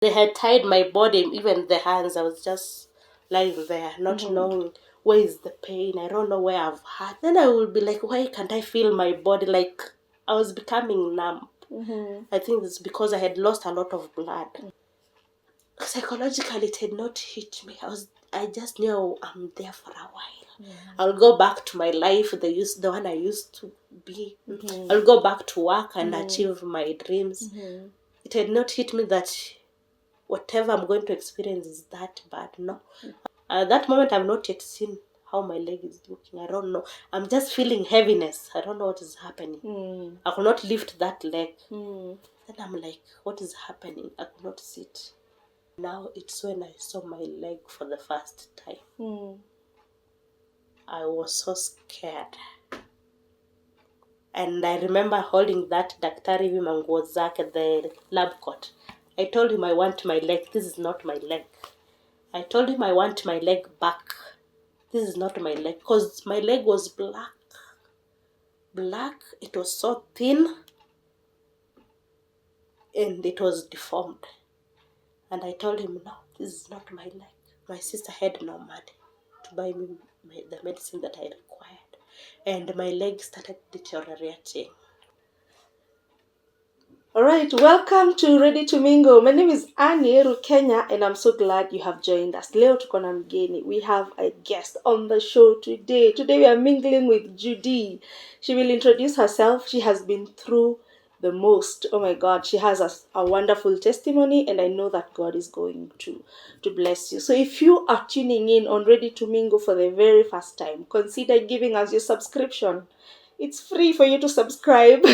They had tied my body, even the hands. I was just lying there, not knowing where is the pain. I don't know where I've hurt. Then I will be like, why can't I feel my body? Like I was becoming numb. I think it's because I had lost a lot of blood. Psychologically, it had not hit me. I just knew I'm there for a while. I'll go back to my life, the one I used to be. I'll go back to work and achieve my dreams. It had not hit me that whatever I'm going to experience is that bad. No. At that moment, I've not yet seen how my leg is looking. I don't know. I'm just feeling heaviness. I don't know what is happening. I could not lift that leg. Then I'm like, what is happening? I could not sit. Now it's when I saw my leg for the first time. I was so scared. And I remember holding that daktari manguo zake, the lab coat. I told him I want my leg. This is not my leg. I told him I want my leg back. This is not my leg. Because my leg was black. Black. It was so thin. And it was deformed. And I told him, no, this is not my leg. My sister had no money to buy me the medicine that I required. And my leg started deteriorating. Alright, welcome to Ready to Mingle. My name is Annie Rukenya and I'm so glad you have joined us. Leo tuko na mgeni. We have a guest on the show today. Today we are mingling with Judy. She will introduce herself. She has been through the most. Oh my God, she has a wonderful testimony and I know that God is going to bless you. So if you are tuning in on Ready to Mingle for the very first time, consider giving us your subscription. It's free for you to subscribe.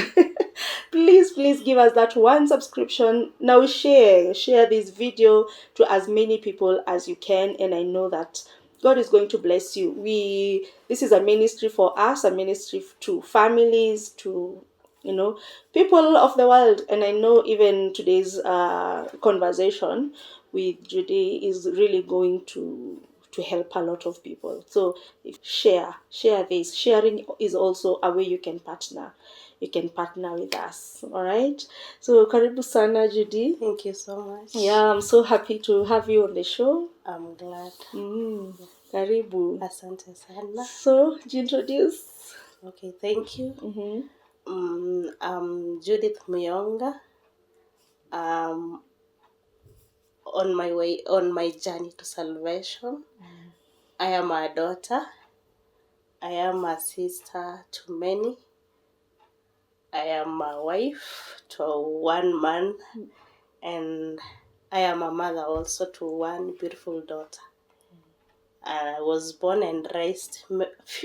Please give us that one subscription. Now share this video to as many people as you can, and I know that God is going to bless you. This is a ministry for us, a ministry to families, to people of the world. And I know even today's conversation with Judy is really going to help a lot of people. So share this. Sharing is also a way you can partner with us. All right, so karibu sana Judy. Thank you so much. Yeah, I'm so happy to have you on the show. I'm glad. Karibu. Asante sana. So introduce. Okay, thank you. I'm Judith Muyonga. On my journey to salvation. I am a daughter. I am a sister to many. I am a wife to one man. And I am a mother also to one beautiful daughter. I was born and raised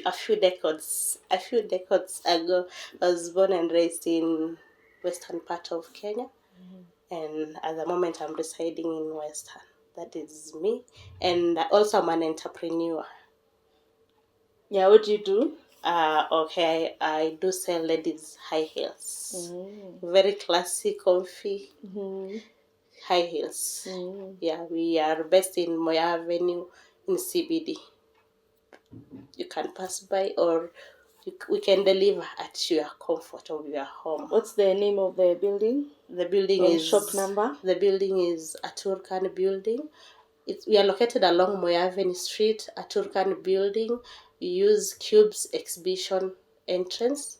a few decades ago. I was born and raised in western part of Kenya. And at the moment I'm residing in Western. That is me. And also I'm an entrepreneur. Yeah, what do you do? Okay, I do sell ladies high heels. Very classic, comfy high heels. Yeah, we are based in Moya Avenue in CBD. You can pass by or we can deliver at your comfort of your home. What's the name of the building? The building or is shop number. The building is Aturkan Building. We are located along Moya Avenue Street, Aturkan Building. We use Cube's exhibition entrance.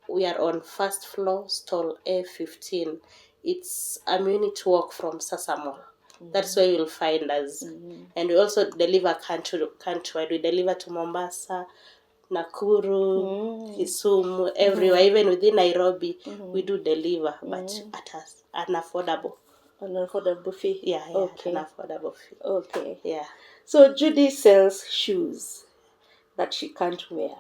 We are on first floor, stall A15. It's a minute walk from Sasamol. That's where you'll find us. And we also deliver countrywide. We deliver to Mombasa, Nakuru, Kisumu, everywhere. Even within Nairobi, we do deliver, but at an affordable. An affordable fee? Yeah, okay. An affordable fee. Okay. Yeah. So Judy sells shoes that she can't wear.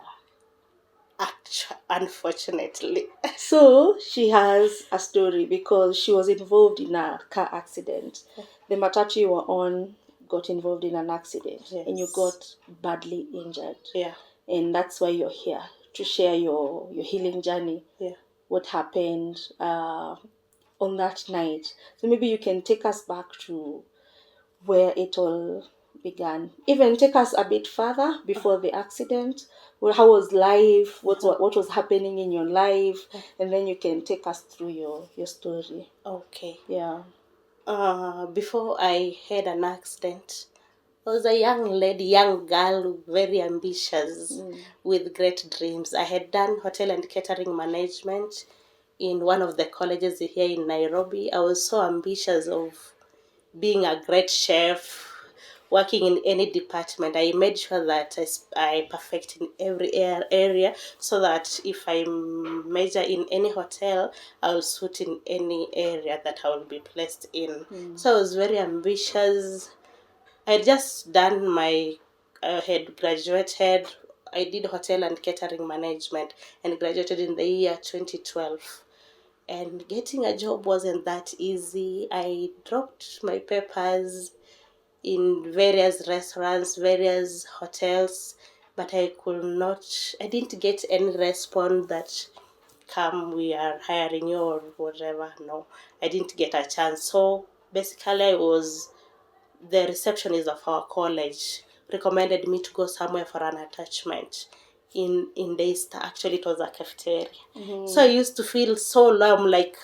Unfortunately. So she has a story because she was involved in a car accident. The matatu you were on got involved in an accident. Yes. And you got badly injured. Yeah. And that's why you're here, to share your healing journey. Yeah. What happened on that night. So maybe you can take us back to where it all began. Even take us a bit further before the accident. Well, how was life? What was happening in your life? And then you can take us through your story. Okay. Yeah. before I had an accident, I was a young lady, young girl, very ambitious, with great dreams. I had done hotel and catering management in one of the colleges here in Nairobi. I was so ambitious of being a great chef, working in any department. I made sure that I perfect in every area, so that if I major in any hotel, I'll suit in any area that I will be placed in. So I was very ambitious. I had just done I had graduated. I did hotel and catering management and graduated in the year 2012. And getting a job wasn't that easy. I dropped my papers in various restaurants, various hotels, but I didn't get any response that, come, we are hiring you or whatever. No, I didn't get a chance. So basically, the receptionist of our college recommended me to go somewhere for an attachment in Daystar. Actually, it was a cafeteria. So I used to feel so low. I'm like,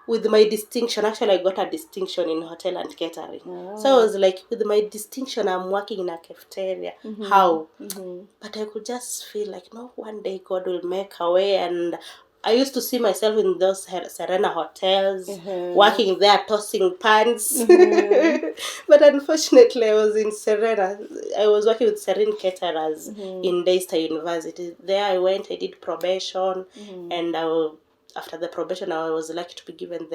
with my distinction, actually I got a distinction in hotel and catering. So I was like, with my distinction, I'm working in a cafeteria. How? But I could just feel like, no, one day God will make a way. And I used to see myself in those Serena hotels, working there, tossing pans. But unfortunately, I was in Serena. I was working with Serene caterers in Daystar University. There I went, I did probation, and after the probation, I was lucky to be given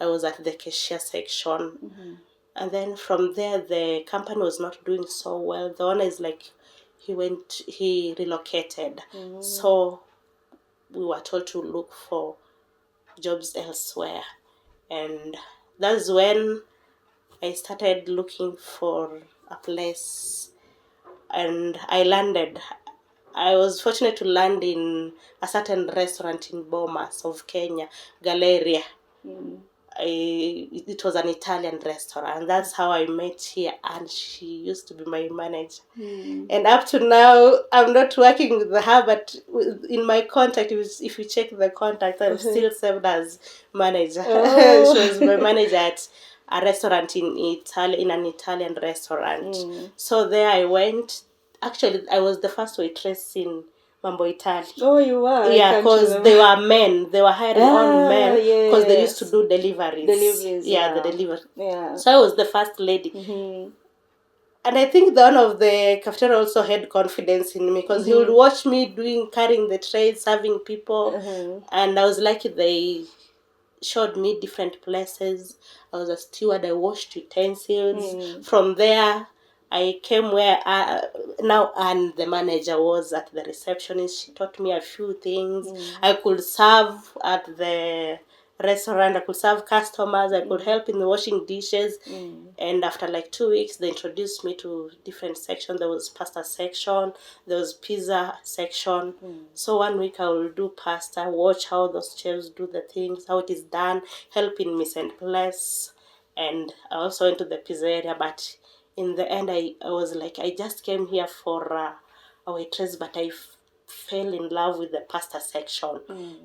I was at the cashier section. And then from there, the company was not doing so well. The owner is like, he relocated. So we were told to look for jobs elsewhere. And that's when I started looking for a place. And I landed. I was fortunate to land in a certain restaurant in Bomas of Kenya, Galleria. It was an Italian restaurant. That's how I met here, and she used to be my manager. And up to now, I'm not working with her, but in my contact, if you check the contact, I'm still served as manager. She was my manager at a restaurant in an Italian restaurant. So there I went. Actually, I was the first waitress in Mambo Italy. Oh, you were? Yeah, because they were men. They were hiring all men because they used to do deliveries. The delivery. Yeah. So I was the first lady. And I think the owner of the cafeteria also had confidence in me, because he would watch me carrying the trays, serving people. And I was lucky they showed me different places. I was a steward. I washed utensils. From there, I came where now and the manager was at the receptionist. She taught me a few things. I could serve at the restaurant. I could serve customers. I could help in the washing dishes. And after like 2 weeks, they introduced me to different sections. There was pasta section. There was pizza section. So 1 week I will do pasta, watch how those chefs do the things, how it is done, help in mise en place. And I also went to the pizza area. But in the end, I was like, I just came here for a waitress, but I fell in love with the pasta section.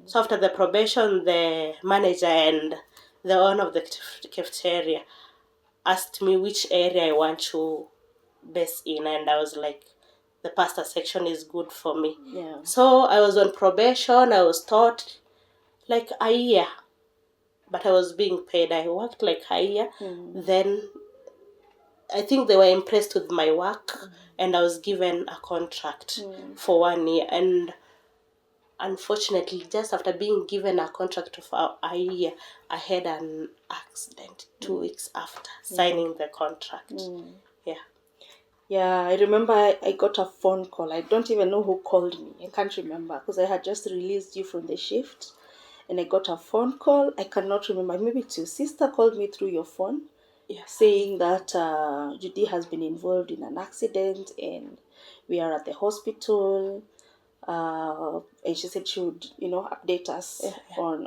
So after the probation, the manager and the owner of the cafeteria asked me which area I want to base in, and I was like, the pasta section is good for me. So I was on probation. I was taught like a year, but I was being paid. I worked like a year. Then I think they were impressed with my work, and I was given a contract for 1 year. And unfortunately, just after being given a contract for a year, I had an accident 2 weeks after signing the contract. Yeah, I remember I got a phone call. I don't even know who called me. I can't remember, because I had just released you from the shift. And I got a phone call. I cannot remember. Maybe it's your sister called me through your phone, saying that Judy has been involved in an accident and we are at the hospital. And she said she would, update us on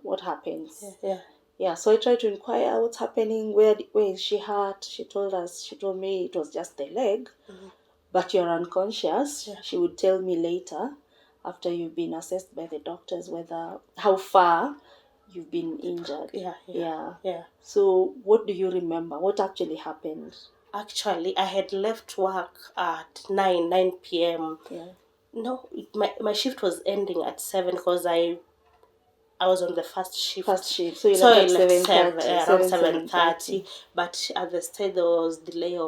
what happens. So I tried to inquire what's happening, where is she hurt. She told me it was just the leg, but you're unconscious. She would tell me later, after you've been assessed by the doctors, how far you've been injured. Yeah. So what do you remember? What actually happened? Actually, I had left work at 9 p.m. Yeah. No, my shift was ending at 7 because I was on the first shift. So you left at 7:30. Around 7:30. But at the stage there was delay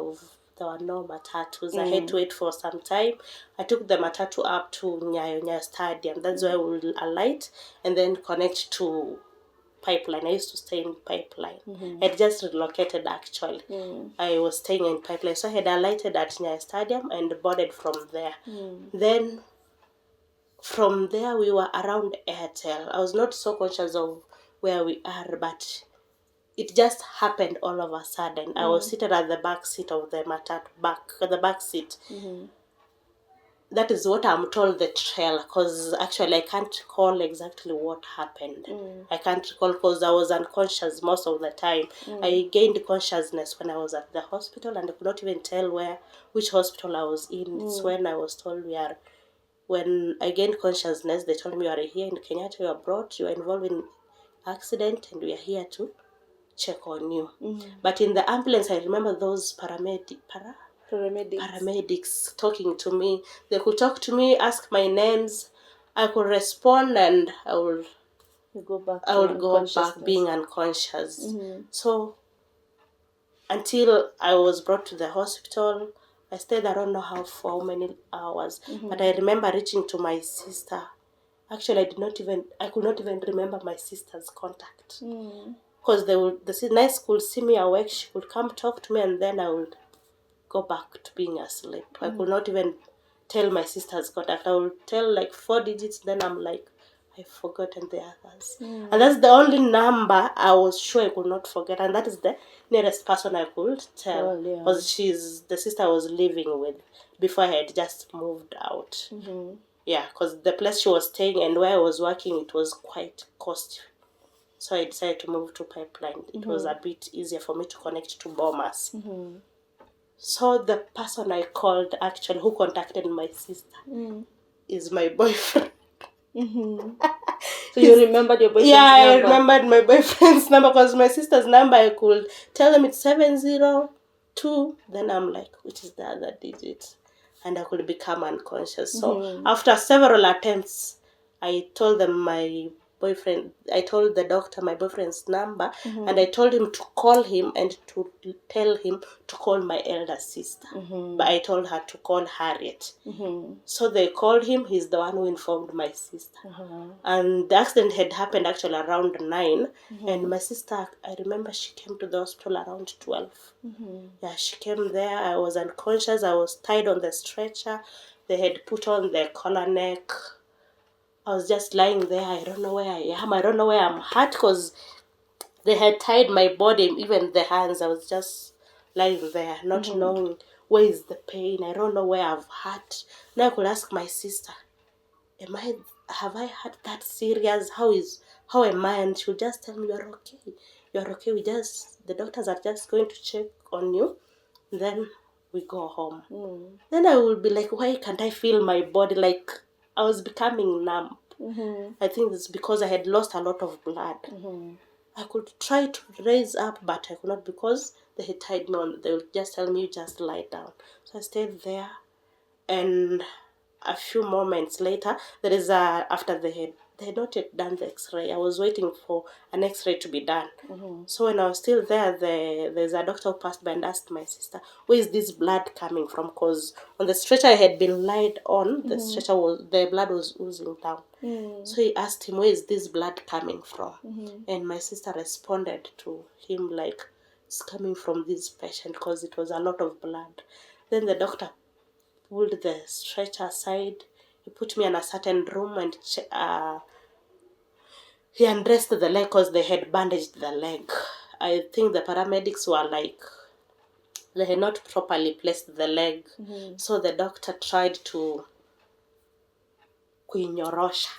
there were no matatus. I had to wait for some time. I took the matatu up to Nyayo Stadium. That's where we will alight and then connect to Pipeline. I used to stay in Pipeline. I had just relocated actually. I was staying in Pipeline. So I had alighted at Nyayo Stadium and boarded from there. Then from there we were around Airtel. I was not so conscious of where we are, but it just happened all of a sudden. I was seated at the back seat of the back seat. That is what I'm told the trail, because actually I can't recall exactly what happened. I can't recall because I was unconscious most of the time. I gained consciousness when I was at the hospital and I could not even tell which hospital I was in. It's when I was told when I gained consciousness, they told me you are here in Kenyatta, you are brought, you are involved in accident and we are here to check on you. But in the ambulance, I remember those paramedics talking to me. They could talk to me, ask my names. I could respond and I would go back being unconscious. So until I was brought to the hospital, I stayed, I don't know how many hours, but I remember reaching to my sister. Actually, I could not even remember my sister's contact. Because the nurse could see me awake, she could come talk to me, and then I would go back to being asleep. I could not even tell my sister's contact. I would tell like 4 digits, then I'm like, I've forgotten the others. And that's the only number I was sure I could not forget, and that is the nearest person I could tell. Because she's the sister I was living with before I had just moved out. Yeah, because the place she was staying and where I was working, it was quite costly. So I decided to move to Pipeline. It was a bit easier for me to connect to Bomas. So the person I called, actually, who contacted my sister, is my boyfriend. So you remembered your boyfriend's number? I remembered my boyfriend's number because my sister's number, I could tell them it's 702. Then I'm like, which is the other digit? And I could become unconscious. So after several attempts, I told them I told the doctor my boyfriend's number, and I told him to call him and to tell him to call my elder sister. But I told her to call Harriet. So they called him. He's the one who informed my sister. And the accident had happened actually around 9. And my sister, I remember she came to the hospital around 12. Yeah, she came there. I was unconscious. I was tied on the stretcher. They had put on the collar neck. I was just lying there. I don't know where I am. I don't know where I'm hurt because they had tied my body, even the hands. I was just lying there, not knowing where is the pain. I don't know where I've hurt. Now I could ask my sister, have I hurt that serious? How am I? And she'll just tell me, you're okay. You're okay. The doctors are just going to check on you. Then we go home. Then I will be like, why can't I feel my body? Like, I was becoming numb. I think it's because I had lost a lot of blood. I could try to raise up, but I could not because they had tied me on. They would just tell me, just lie down. So I stayed there, and a few moments later, after they had not yet done the X-ray. I was waiting for an X-ray to be done. So when I was still there, there's a doctor who passed by and asked my sister, where is this blood coming from? Because on the stretcher I had been laid on, the blood was oozing down. So he asked him, where is this blood coming from? And my sister responded to him like, it's coming from this patient because it was a lot of blood. Then the doctor pulled the stretcher aside. He put me in a certain room and he undressed the leg because they had bandaged the leg. I think the paramedics were like, they had not properly placed the leg. So the doctor tried to kuinyorosha.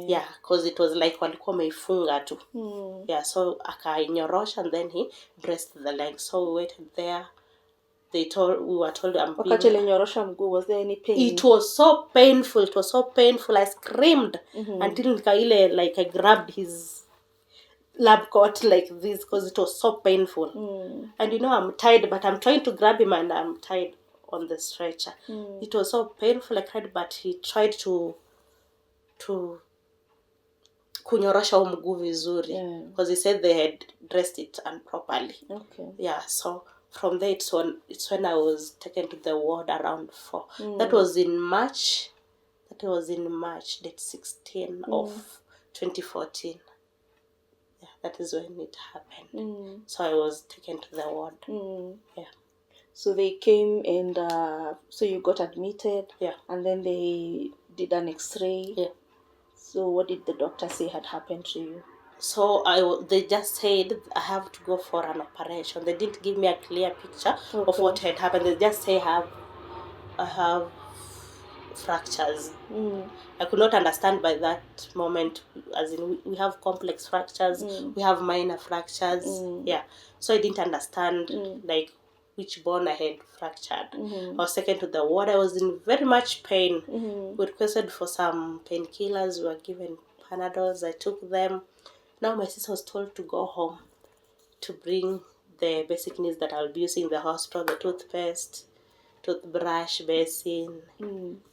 Yeah, because it was like walikuwa wameifunga tu. Yeah, so akainyorosha and then he dressed the leg. So we waited there. We were told was there any pain? It was so painful. I screamed until I grabbed lab coat like this because it was so painful. And I'm tired, but I'm trying to grab him and I'm tied on the stretcher. It was so painful. I cried, but he tried to kunyorosha huu mguu vizuri because he said they had dressed it improperly. Yeah, so from there it's when I was taken to the ward around 4. That was in March. Date 16 of 2014. Yeah, that is when it happened. So I was taken to the ward. Yeah. So they came and so you got admitted. Yeah. And then they did an X-ray. Yeah. So what did the doctor say had happened to you? So they just said I have to go for an operation. They didn't give me a clear picture of what had happened. They just say I have fractures. I could not understand by that moment, as in we have complex fractures, we have minor fractures. Yeah, so I didn't understand like which bone I had fractured. I was taken to the ward. I was in very much pain. We requested for some painkillers. We were given Panadols. I took them. Now my sister was told to go home to bring the basic needs that I'll be using in the hospital, the toothpaste, toothbrush, basin.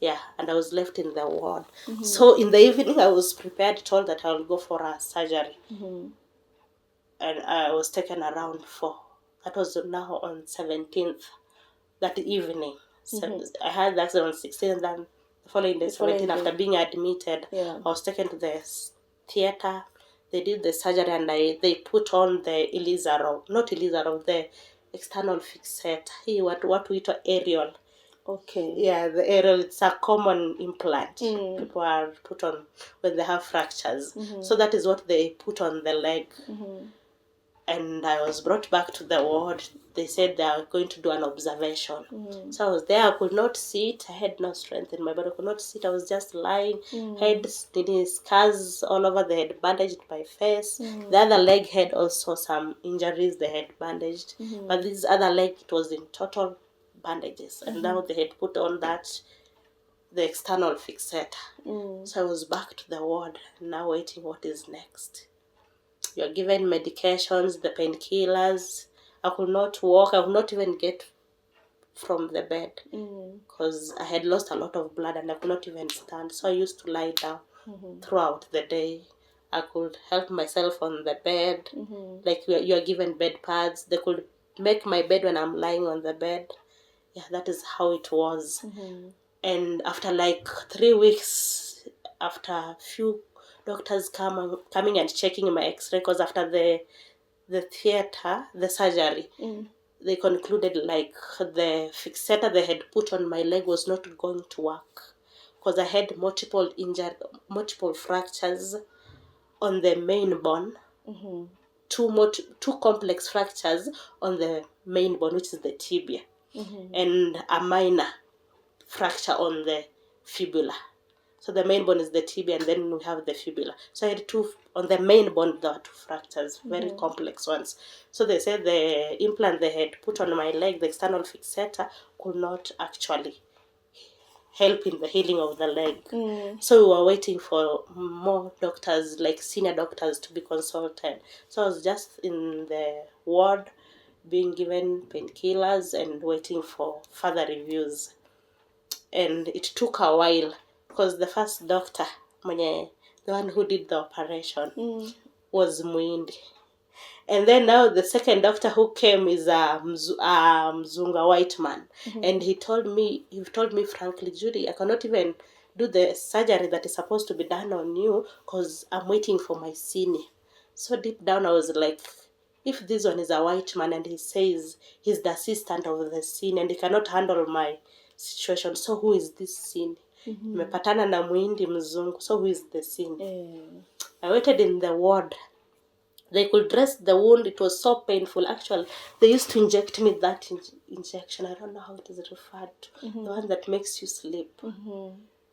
Yeah, and I was left in the ward. So in the evening I was prepared, told that I'll go for a surgery. And I was taken around 4. That was now on 17th, that evening. I had the accident on 16th, and then the following day, 17th, after being admitted, I was taken to the theater. They did the surgery and they put on the the external fixator. What we call aerial. Okay. Yeah, the aerial, it's a common implant people are put on when they have fractures. So that is what they put on the leg. And I was brought back to the ward. They said they are going to do an observation. So I was there. I could not sit. I had no strength in my body. I could not sit. I was just lying. Had scars all over. They had bandaged my face. The other leg had also some injuries. They had bandaged. But this other leg, it was in total bandages. And now they had put on the external fixator. So I was back to the ward, now waiting what is next. You're given medications, the painkillers. I could not walk. I could not even get from the bed because I had lost a lot of blood and I could not even stand. So I used to lie down throughout the day. I could help myself on the bed. Like you are given bed pads. They could make my bed when I'm lying on the bed. Yeah, that is how it was. And after like 3 weeks, after a few doctors coming and checking my X-ray, because after the theater, the surgery, they concluded like the fixator they had put on my leg was not going to work because I had multiple fractures on the main bone, two complex fractures on the main bone, which is the tibia, and a minor fracture on the fibula. So the main bone is the tibia, and then we have the fibula. So I had on the main bone, there were 2 fractures, very complex ones. So they said the implant they had put on my leg, the external fixator, could not actually help in the healing of the leg. So we were waiting for more doctors, like senior doctors, to be consulted. So I was just in the ward being given painkillers and waiting for further reviews. And it took a while because the first doctor, the one who did the operation, was Muindi. And then now the second doctor who came is a Mzunga white man. And he told me frankly, Judy, I cannot even do the surgery that is supposed to be done on you because I'm waiting for my senior. So deep down I was like, if this one is a white man and he says he's the assistant of the senior and he cannot handle my situation, so who is this senior? Nimepatana na Muindi mzungu, so who is the senior? I waited in the ward. They could dress the wound. It was so painful. Actually, they used to inject me that injection. I don't know how it is referred to. The one that makes you sleep.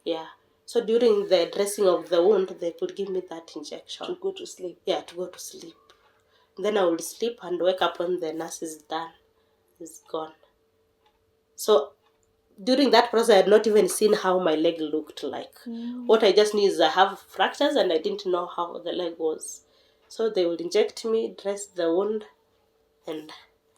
Yeah. So during the dressing of the wound, they could give me that injection. To go to sleep? Yeah, to go to sleep. Then I would sleep and wake up when the nurse is done. It's gone. So during that process, I had not even seen how my leg looked like. What I just knew is I have fractures and I didn't know how the leg was. So they would inject me, dress the wound, and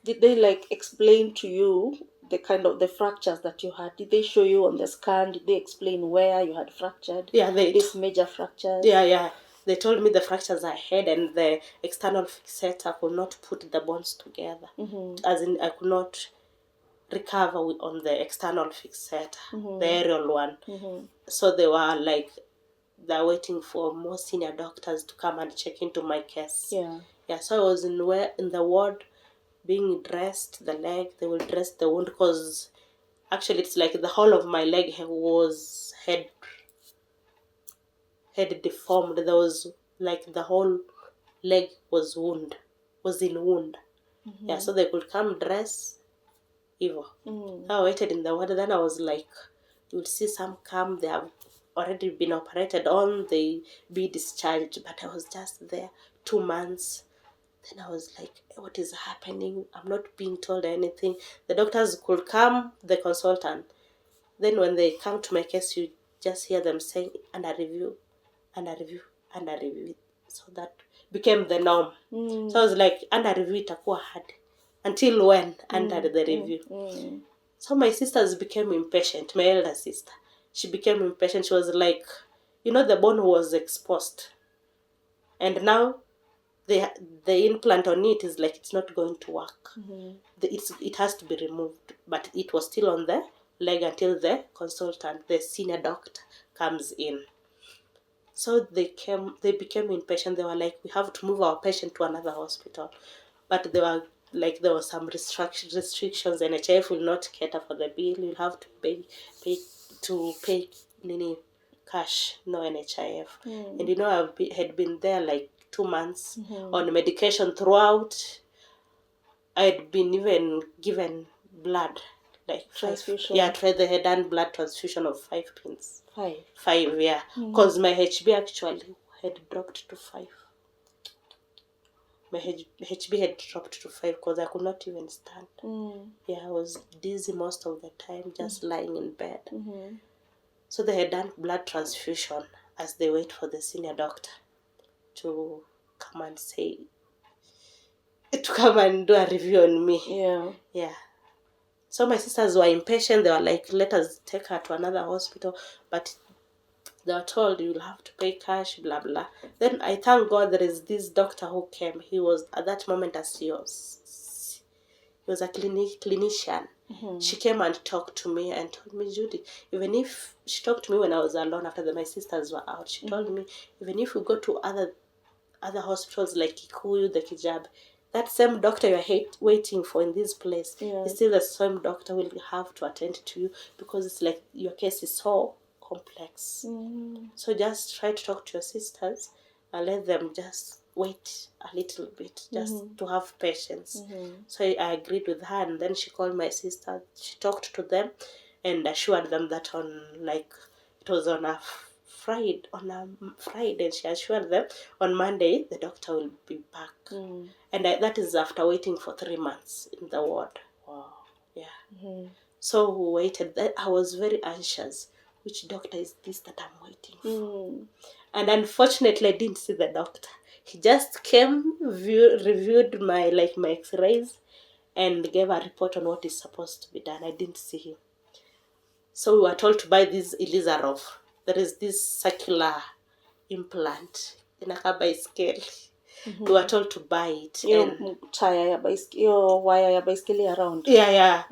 Did they like explain to you the kind of the fractures that you had? Did they show you on the scan? Did they explain where you had fractured? yeah, These major fractures? yeah. They told me the fractures I had, and the external fixator could not put the bones together. As in, I could not recover on the external fixator, the aerial one. So they were like, they're waiting for more senior doctors to come and check into my case. Yeah. So I was in the ward, being dressed the leg. They will dress the wound because actually it's like the whole of my leg was had deformed. There was like the whole leg was in wound. Yeah, so they could come dress Evo. I waited in the ward. Then I was like, you would see some come, they have already been operated on, they be discharged. But I was just there 2 months. Then I was like, what is happening? I'm not being told anything. The doctors could come, the consultant. Then when they come to my case, you just hear them saying, under review, under review, under review. So that became the norm. So I was like, under review itakuwa hard. Until when? Under the review. So my sisters became impatient, my elder sister. She became impatient. She was like, the bone was exposed. And now the implant on it is like it's not going to work. It has to be removed. But it was still on the leg until the consultant, the senior doctor, comes in. So they became impatient. They were like, we have to move our patient to another hospital. But there were some restrictions. NHIF will not cater for the bill. You'll have to pay cash, no NHIF. And I had been there like 2 months on medication throughout. I had been even given blood, like transfusion. They had done blood transfusion of 5 pins. 5, yeah. Because my HB actually had dropped to 5. My HB had dropped to 5 because I could not even stand. Yeah, I was dizzy most of the time, just lying in bed. So they had done blood transfusion as they wait for the senior doctor to come and do a review on me. Yeah. So my sisters were impatient. They were like, let us take her to another hospital. But they were told, you'll have to pay cash, blah, blah. Then I thank God there is this doctor who came. He was, at that moment, he was a clinician. She came and talked to me and told me, Judy, even if she talked to me when I was alone after my sisters were out, she told me, even if we go to other hospitals like Kikuyu, the Kijab, that same doctor you're waiting for in this place is still the same doctor will have to attend to you because it's like your case is so complex. So just try to talk to your sisters and let them just wait a little bit, just to have patience. So I agreed with her, and then she called my sister. She talked to them and assured them that it was on a Friday, and she assured them on Monday the doctor will be back. And that is after waiting for 3 months in the ward. Wow. Yeah. So we waited. I was very anxious. Which doctor is this that I'm waiting for? And unfortunately, I didn't see the doctor. He just came, reviewed my X-rays, and gave a report on what is supposed to be done. I didn't see him. So we were told to buy this Elizarov. There is this circular implant in a bicycle. We were told to buy it. Your wire ya baiskeli around. Yeah.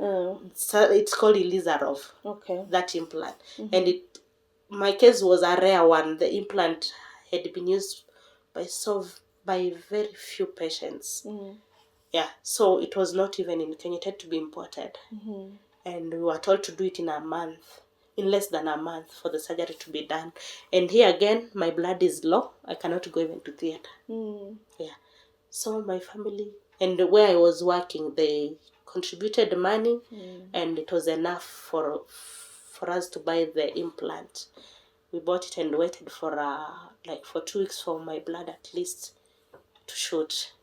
So it's called Elizarov. Okay. That implant. And my case was a rare one. The implant had been used by very few patients. Yeah, so it was not even in Kenya. It had to be imported. And we were told to do it in less than a month for the surgery to be done. And here again, my blood is low. I cannot go even to theater. Yeah. So my family and where I was working, they contributed money, and it was enough for us to buy the implant. We bought it and waited for 2 weeks for my blood at least to shoot.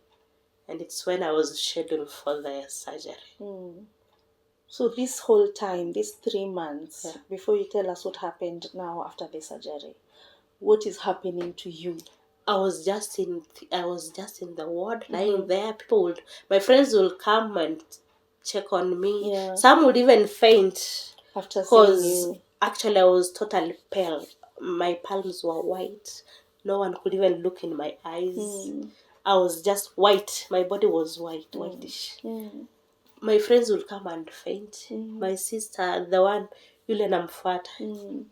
And it's when I was scheduled for the surgery. So this whole time, these 3 months, before you tell us what happened now after the surgery, what is happening to you? I was just in the ward, lying there. My friends will come and check on me. Yeah. Some would even faint After seeing you. actually I was totally pale. My palms were white. No one could even look in my eyes. I was just white. My body was whitish. My friends would come and faint. My sister, the one yule namfuata,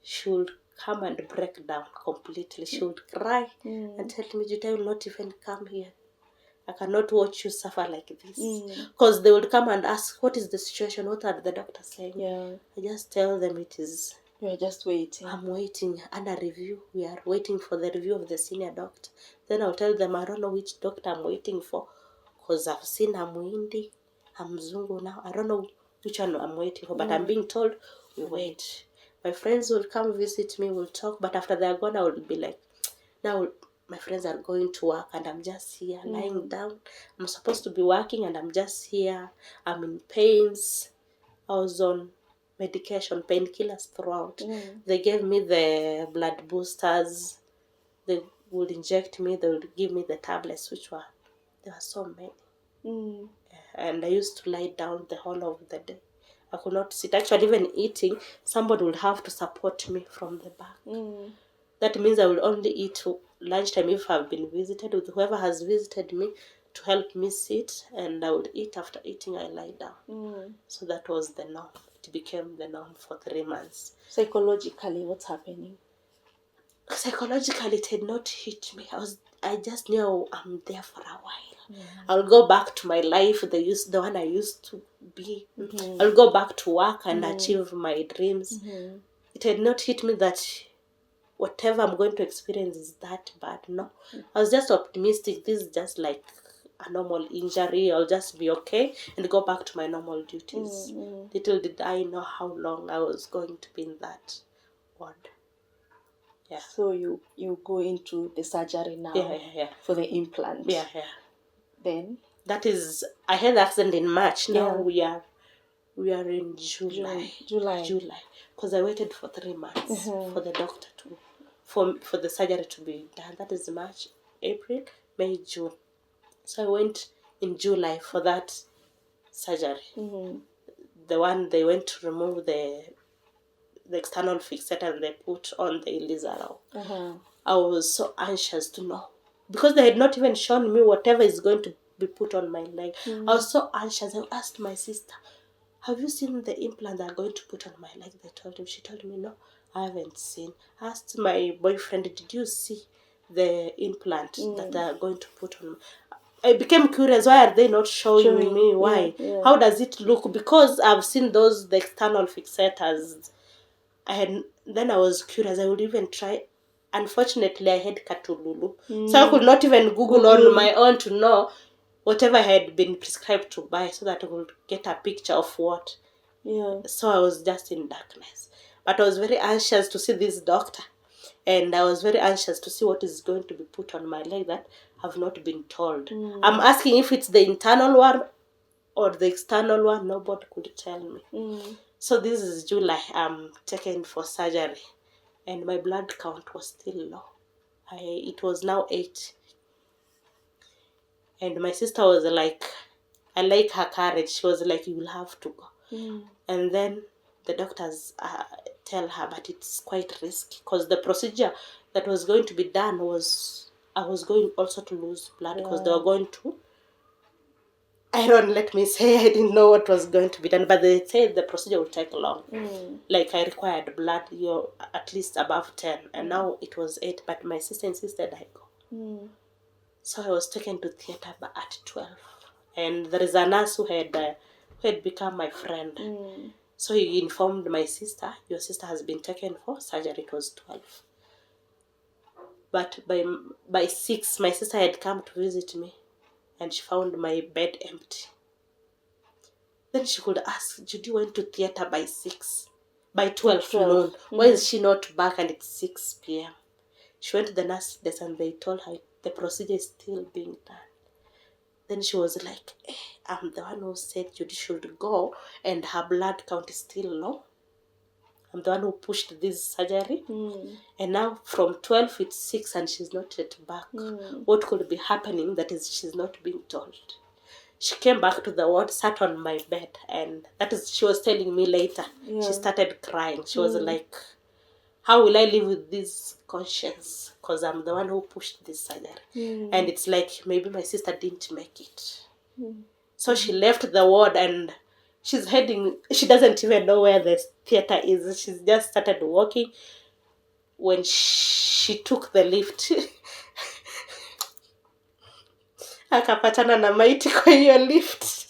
she would come and break down completely. She would cry and tell me, Judy, I will not even come here. I cannot watch you suffer like this. Because they would come and ask, what is the situation? What are the doctors saying? Yeah. I just tell them it is. You're just waiting. I'm waiting under review. We are waiting for the review of the senior doctor. Then I'll tell them I don't know which doctor I'm waiting for. Because I've seen I'm Muhindi, I'm Zungu now. I don't know which one I'm waiting for. But I'm being told, we wait. My friends will come visit me, we'll talk. But after they're gone, I will be like, now my friends are going to work and I'm just here lying down. I'm supposed to be working and I'm just here. I'm in pains. I was on medication, painkillers throughout. They gave me the blood boosters. They would inject me. They would give me the tablets, there were so many. And I used to lie down the whole of the day. I could not sit. Actually, even eating, somebody would have to support me from the back. That means I will only eat lunchtime if I've been visited with whoever has visited me to help me sit, and I would eat. After eating, I lie down. So that was the norm. It became the norm for 3 months. Psychologically, what's happening? Psychologically, it had not hit me. I just knew I'm there for a while. I'll go back to my life, the one I used to be. I'll go back to work and achieve my dreams. It had not hit me that whatever I'm going to experience is that bad. No. I was just optimistic. This is just like a normal injury. I'll just be okay and go back to my normal duties. Little did I know how long I was going to be in that ward. Yeah. So you go into the surgery now. Yeah. For the implant. Yeah. Then? That is, I had the accident in March. Now we are in July. Because I waited for 3 months for the doctor for the surgery to be done. That is March, April, May, June. So I went in July for that surgery. The one they went to remove the external fixator and they put on the Elizarol. I was so anxious to know. Because they had not even shown me whatever is going to be put on my leg. I was so anxious. I asked my sister, have you seen the implant they're going to put on my leg? She told me, no, I haven't seen. I asked my boyfriend, did you see the implant that they're going to put on? I became curious, why are they not showing me? Why? Yeah. How does it look? Because I've seen the external fixators. Then I was curious, I would even try. Unfortunately, I had Katululu. So I could not even Google on my own to know whatever I had been prescribed to buy so that I could get a picture of what. Yeah. So I was just in darkness. But I was very anxious to see this doctor. And I was very anxious to see what is going to be put on my leg that have not been told. I'm asking if it's the internal one or the external one. Nobody could tell me. So this is July. I'm taken for surgery. And my blood count was still low. It was now 8. And my sister was like, I like her courage. She was like, you will have to go. And then the doctors tell her, but it's quite risky. Because the procedure that was going to be done was, I was going also to lose blood. Because they were going to, let me say, I didn't know what was going to be done. But they said the procedure would take long. Like I required blood, at least above 10. And now it was 8. But my sister insisted I go. So I was taken to theatre at 12. And there is a nurse who had become my friend. So he informed my sister, your sister has been taken for surgery. It was 12. But by 6, my sister had come to visit me. And she found my bed empty. Then she could ask, Judy went to theatre by 6. By 12 noon. Why is she not back and it's 6 p.m.? She went to the nurse desk and they told her the procedure is still being done. Then she was like, I'm the one who said Judy should go and her blood count is still low. I'm the one who pushed this surgery. And now from 12 it's 6 and she's not yet back. What could be happening that is she's not being told. She came back to the ward, sat on my bed, and that is, she was telling me later. She started crying. She was like, how will I live with this conscience? Because I'm the one who pushed this surgery. And it's like, maybe my sister didn't make it. So she left the ward and she's heading, she doesn't even know where the theater is. She's just started walking. When she took the lift, akapatana na maiti kwa hiyo lift.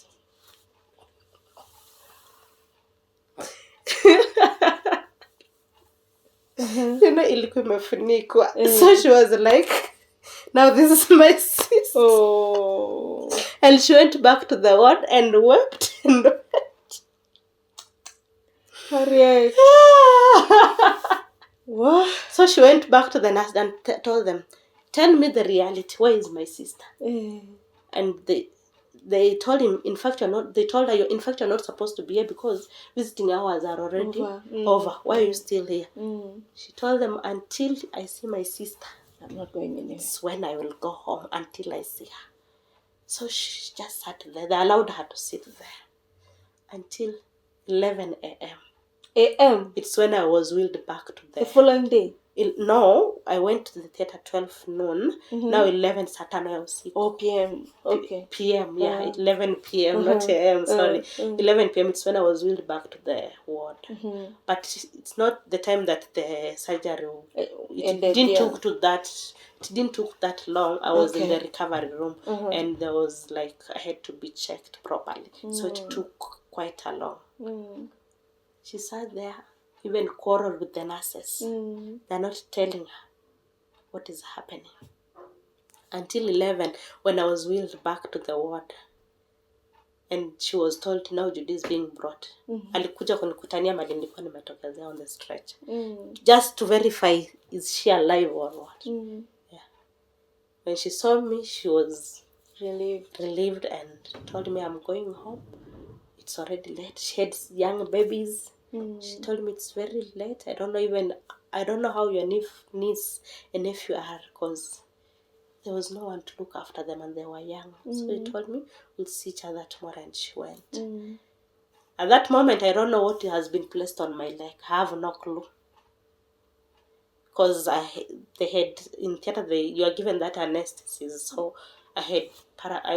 You know, ilikuwa imefunikwa. So she was like, now this is my sister. Oh. And she went back to the ward and wept and wept. Harriet. What? So she went back to the nurse and told them, tell me the reality. Where is my sister? And they told him, in fact, they told her, in fact, you're not supposed to be here because visiting hours are already over. Why are you still here? She told them, until I see my sister, I'm not going anywhere. It's when I will go home until I see her. So she just sat there. They allowed her to sit there until 11 a.m. A.M.? It's when I was wheeled back to the following day? No, I went to the theater 12 noon. Now 11 Saturday or 6. Oh, p.m. Okay. p.m. Yeah, 11 p.m. Not a.m. Sorry, 11 p.m. It's when I was wheeled back to the ward. But it's not the time that the surgery. It didn't took that long. I was in the recovery room, and there was like I had to be checked properly. So it took quite a long. She sat there, even quarreled with the nurses. They're not telling her what is happening. Until 11, when I was wheeled back to the ward. And she was told, now Judy is being brought. Alikuja kunikutania mali nilikuwa nimetokezea on the stretch. Just to verify, is she alive or what? Yeah. When she saw me, she was relieved and told me, I'm going home. It's already late. She had young babies. She told me it's very late. I don't know how your niece and nephew are, because there was no one to look after them and they were young. So he told me, we'll see each other tomorrow, and she went. At that moment, I don't know what has been placed on my leg. I have no clue. Because they had, in theater, you are given that anesthesis. So I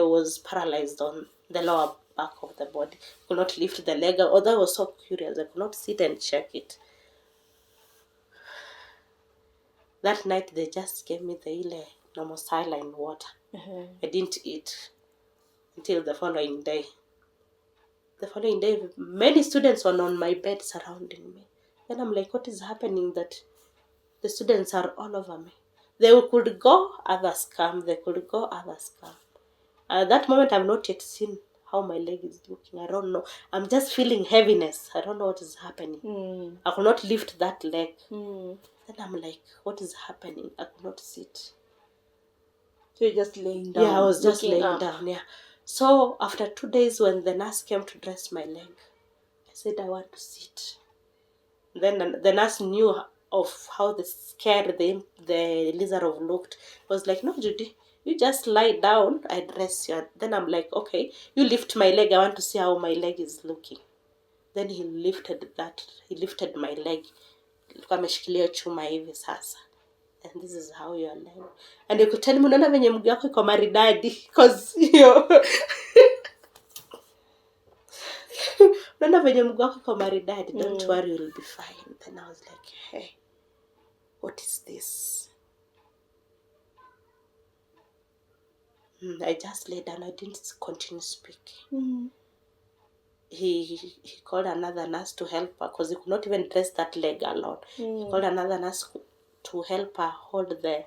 was paralyzed on the lower back of the body. Could not lift the leg. Although I was so curious, I could not sit and check it. That night, they just gave me the normal saline water. I didn't eat until the following day. The following day, many students were on my bed surrounding me. Then I'm like, what is happening that the students are all over me? They could go, others come. They could go, others come. At that moment, I've not yet seen how my leg is looking. I don't know. I'm just feeling heaviness. I don't know what is happening. I could not lift that leg. Then I'm like, what is happening? I could not sit. So you're just laying down? Yeah, I was just laying down, yeah. So after 2 days, when the nurse came to dress my leg, I said, I want to sit. Then the nurse knew of how scared the Elizarov looked. It was like, no, Judy, you just lie down, I dress you. Then I'm like, okay, you lift my leg, I want to see how my leg is looking. Then he lifted my leg. Ameshikilia chuma hivi sasa. And this is how you are lying. And you could tell me, unaona venye mguu yako iko maridadi, because unaona venye mguu yako iko maridadi, don't worry, you'll be fine. Then I was like, hey, what is this? I just lay down. I didn't continue speaking. He called another nurse to help her, because he could not even dress that leg alone. He called another nurse to help her hold the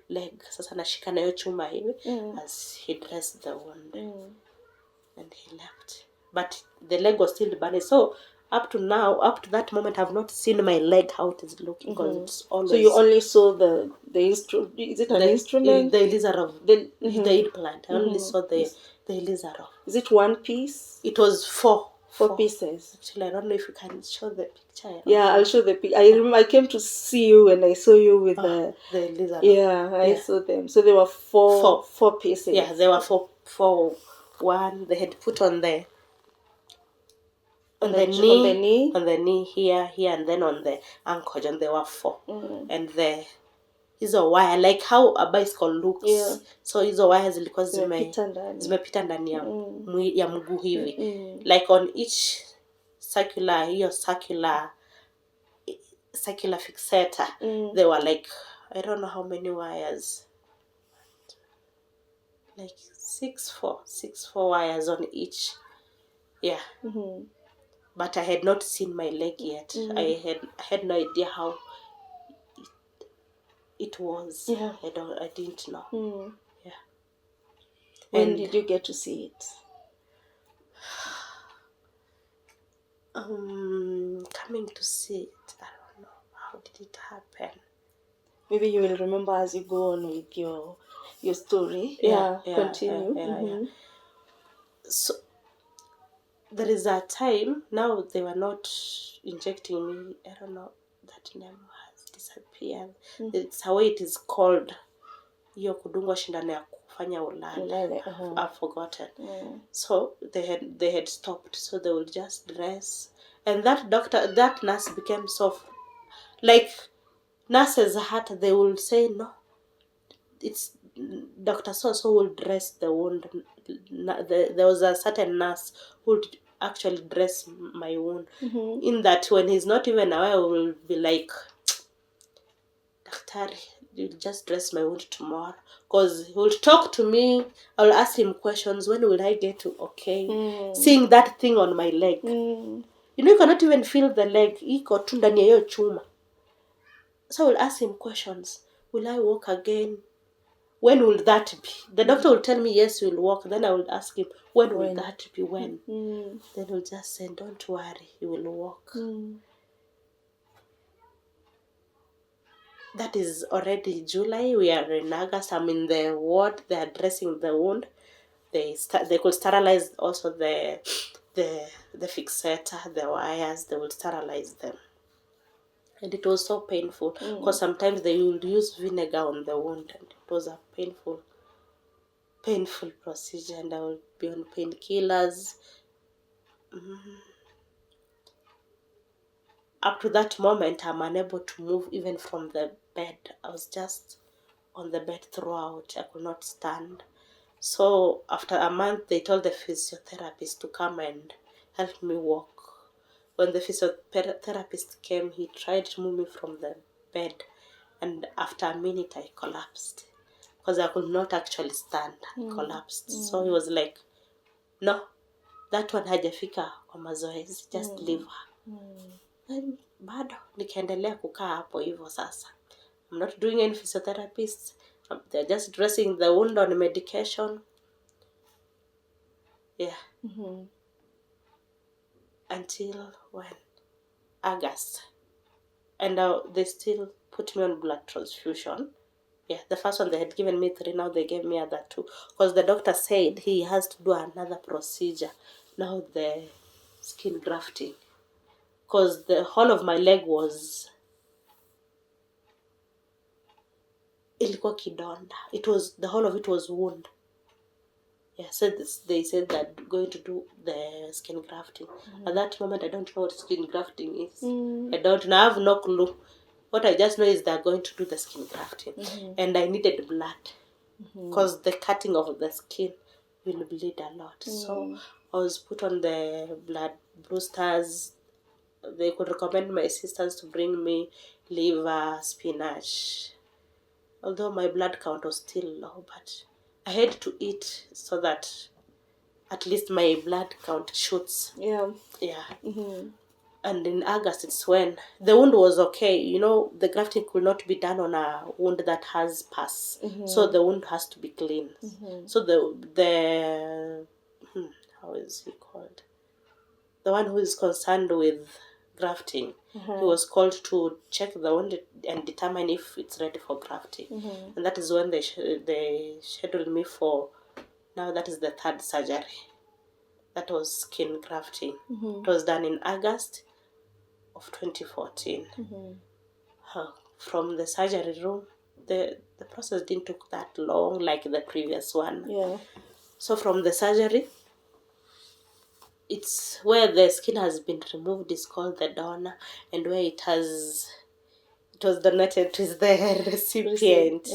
leg. Sasa nashika na hiyo chuma hivi as he dressed the wound. And he left. But the leg was still burning. So up to that moment, I've not seen my leg how it is looking. Because it's always. So you only saw the instrument? Is it an instrument? The Elizarov. The implant. I only saw the Elizarov. Is it one piece? It was four 4 pieces. Actually, I don't know if you can show the picture. Yeah, I'll show the picture. I remember I came to see you and I saw you with the lizard. Yeah, I saw them. So there were four pieces. Yeah, there were four. One they had put on the knee here, and then on the ankle, and there were 4. And hizo wire, like how a bicycle looks. Yeah. So hizo wire zilikuwa zimepita ndani ya mguu hivi. Like on each circular fixator, there were like, I don't know how many wires. Like 6 wires on each. Yeah. But I had not seen my leg yet. I had no idea how it was. Yeah. I didn't know. Yeah. When did you get to see it? Coming to see it, I don't know. How did it happen? Maybe you will remember as you go on with your story. Continue. Yeah. So there is a time now they were not injecting me. I don't know, that name has disappeared. It's how it is called. Hiyo kudungwa shindano ya kufanya ulale. I've forgotten. So they had stopped. So they would just dress, and that nurse became so like nurses had, they will say no, it's Dr. So will dress the wound. There was a certain nurse who would actually dress my wound. In that, when he's not even aware, will be like, Doctor, you'll just dress my wound tomorrow. Because he will talk to me. I'll ask him questions. When will I get to okay? Seeing that thing on my leg. You know, you cannot even feel the leg. Iko tu ndani ya hiyo chuma. So I will ask him questions. Will I walk again? When will that be? The doctor will tell me, yes, you'll walk. Then I will ask him, when will that be? When? Then he'll just say, don't worry, you will walk. That is already July. We are in August. I'm in the ward. They are dressing the wound. They could sterilize also the fixator, the wires. They will sterilize them. And it was so painful because sometimes they would use vinegar on the wound, and it was a painful procedure, and I would be on painkillers. Up to that moment, I'm unable to move even from the bed. I was just on the bed throughout. I could not stand. So after a month, they told the physiotherapist to come and help me walk. When the physiotherapist came, he tried to move me from the bed, and after a minute I collapsed because I could not actually stand. I collapsed. So he was like, no, that one hajafika kwa mazoezi, just leave her. And bado nikaendelea kukaa hapo hivyo sasa. I'm not doing any physiotherapist. They're just dressing the wound on medication. Yeah. Until when? August. And they still put me on blood transfusion. Yeah, the first one they had given me 3, now they gave me other 2. Because the doctor said he has to do another procedure. Now the skin grafting. Because the whole of my leg was... ilikuwa kidonda. The whole of it was wound. Yeah, they said that going to do the skin grafting. At that moment, I don't know what skin grafting is. I don't know. I have no clue. What I just know is they're going to do the skin grafting. And I needed blood. Because the cutting of the skin will bleed a lot. So I was put on the blood boosters. They could recommend my sisters to bring me liver, spinach. Although my blood count was still low, but I had to eat so that at least my blood count shoots. Yeah. And in August, it's when the wound was okay. You know, the grafting could not be done on a wound that has pus. So the wound has to be clean. So the how is he called? The one who is concerned with grafting, he was called to check the wound and determine if it's ready for grafting. And that is when they scheduled me for, now that is the 3rd surgery. That was skin grafting. It was done in August of 2014. From the surgery room, the process didn't took that long like the previous one. Yeah. So from the surgery, it's where the skin has been removed is called the donor, and where it was donated to the recipient.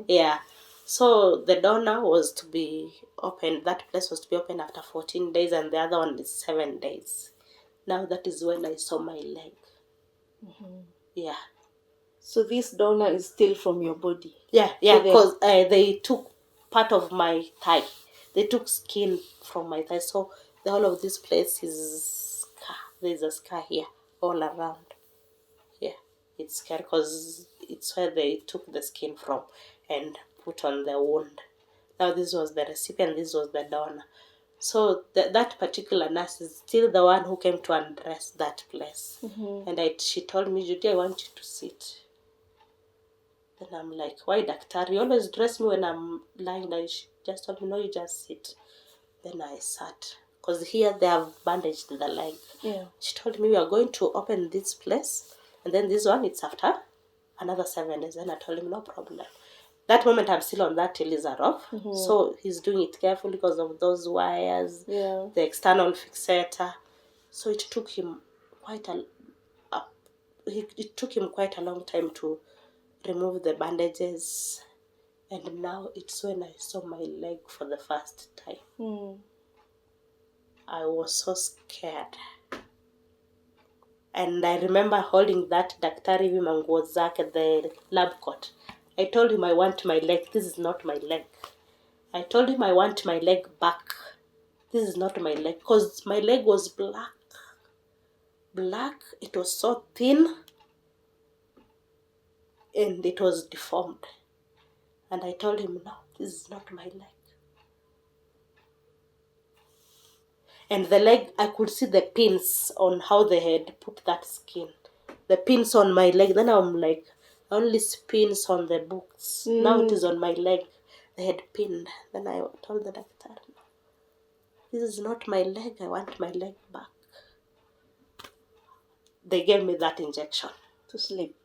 Yeah. So the donor was to be opened. That place was to be opened after 14 days, and the other one is 7 days. Now that is when I saw my leg. Yeah. So this donor is still from your body? Yeah, because they took part of my thigh. They took skin from my thigh. So the whole of this place is scar. There's a scar here all around. Yeah, it's scar because it's where they took the skin from and put on the wound. Now this was the recipient, this was the donor. So that particular nurse is still the one who came to undress that place. And she told me, Judy, I want you to sit. Then I'm like, why, doctor? You always dress me when I'm lying down. She just told me, no, you just sit. Then I sat. Because here they have bandaged the leg. Yeah. She told me, we are going to open this place. And then this one, it's after another 7 days. Then I told him, no problem. That moment, I'm still on that till he's off. So he's doing it carefully because of those wires, the external fixator. So it took him quite a long time to remove the bandages, and now it's when I saw my leg for the first time. I was so scared, and I remember holding that daktari manguo zake, the lab coat. I told him I want my leg. This is not my leg. I told him I want my leg back. This is not my leg, because my leg was black. It was so thin, and it was deformed. And I told him, no, this is not my leg. And the leg, I could see the pins on how they had put that skin. The pins on my leg. Then I'm like, only pins on the books. Now it is on my leg. They had pinned. Then I told the doctor, no, this is not my leg. I want my leg back. They gave me that injection. To sleep?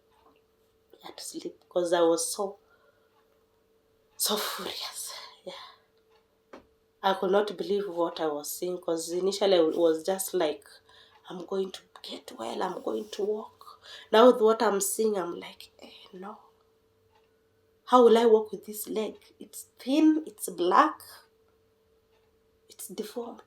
Yeah, to sleep. Because I was so furious. Yeah. I could not believe what I was seeing, because initially it was just like, I'm going to get well, I'm going to walk. Now with what I'm seeing, I'm like, no. How will I walk with this leg? It's thin, it's black, it's deformed.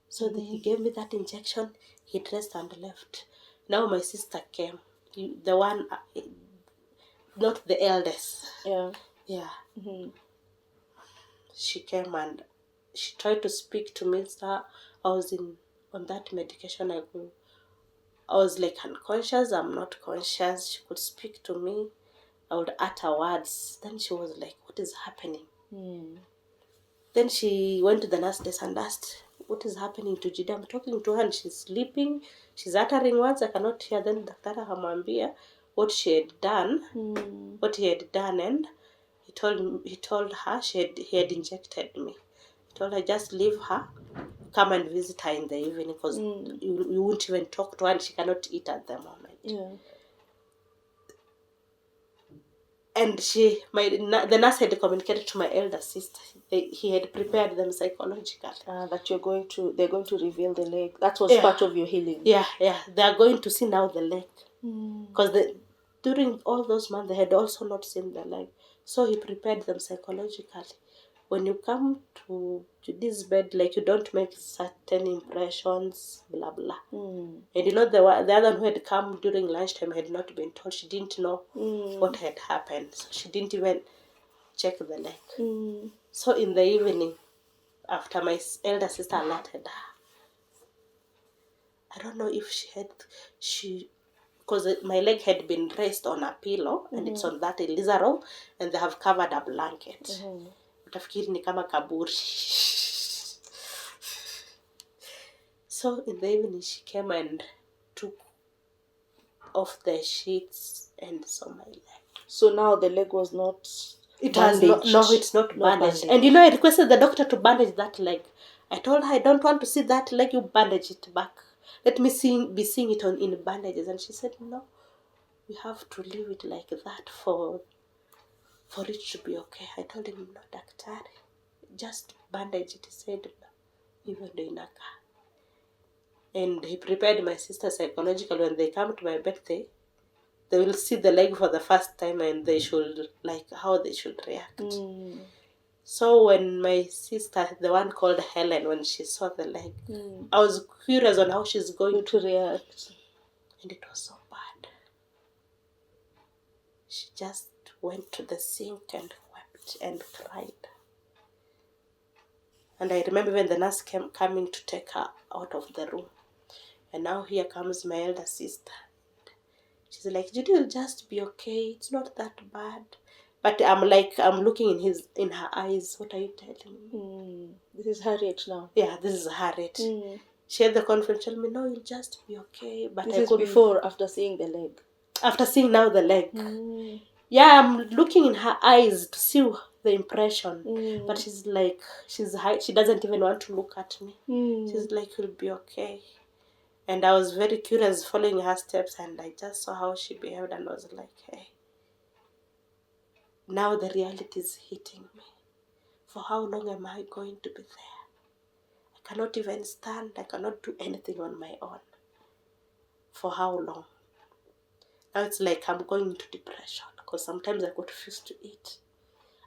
So he gave me that injection, he dressed and left. Now my sister came, the one, not the eldest. Yeah. She came and she tried to speak to me. So I was on that medication. I was like unconscious. I'm not conscious. She could speak to me. I would utter words. Then she was like, what is happening? Then she went to the nurse desk and asked, what is happening to Judy? I'm talking to her and she's sleeping. She's uttering words. I cannot hear. Then Dr. Hamambia what she had done, what he had done, and he told her he had injected me. He told her, just leave her, come and visit her in the evening, because you won't even talk to her and she cannot eat at the moment. Yeah. And the nurse had communicated to my elder sister. He had prepared them psychologically. That they're going to reveal the leg. That was part of your healing. Yeah. They are going to see now the leg. Because during all those months, they had also not seen the leg. So he prepared them psychologically. When you come to this bed, like, you don't make certain impressions, blah, blah. And the other one who had come during lunchtime had not been told. She didn't know what had happened. So she didn't even check the leg. So in the evening, after my elder sister alerted her, I don't know if because my leg had been raised on a pillow, and it's on that Elizaro, and they have covered a blanket. Utafikiri ni kama kaburi. So in the evening, she came and took off the sheets and saw my leg. So now the leg was not It has no, it's not bandaged. And I requested the doctor to bandage that leg. I told her, I don't want to see that leg, you bandage it back. Let me be seeing it in bandages. And she said, no, we have to leave it like that for it to be okay. I told him, no, doctor, just bandage it. He said, no, even doing a car. And he prepared my sister psychologically. When they come to my birthday, they will see the leg for the first time and they should, like, how they should react. So when my sister, the one called Helen, when she saw the leg, I was curious on how she's going to react. And it was so bad. She just went to the sink and wept and cried. And I remember when the nurse coming to take her out of the room. And now here comes my elder sister. She's like, Judy will just be okay. It's not that bad. But I'm looking in her eyes. What are you telling me? This is Harriet now. Yeah, this is Harriet. She had the confidence, tell me, no, you'll just be okay. But this is before, after seeing the leg. After seeing now the leg. Yeah, I'm looking in her eyes to see the impression. But she's like, she doesn't even want to look at me. She's like, you'll be okay. And I was very curious following her steps, and I just saw how she behaved and was like, hey, now the reality is hitting me. For how long am I going to be there? I cannot even stand. I cannot do anything on my own. For how long? Now it's like I'm going into depression because sometimes I could refuse to eat.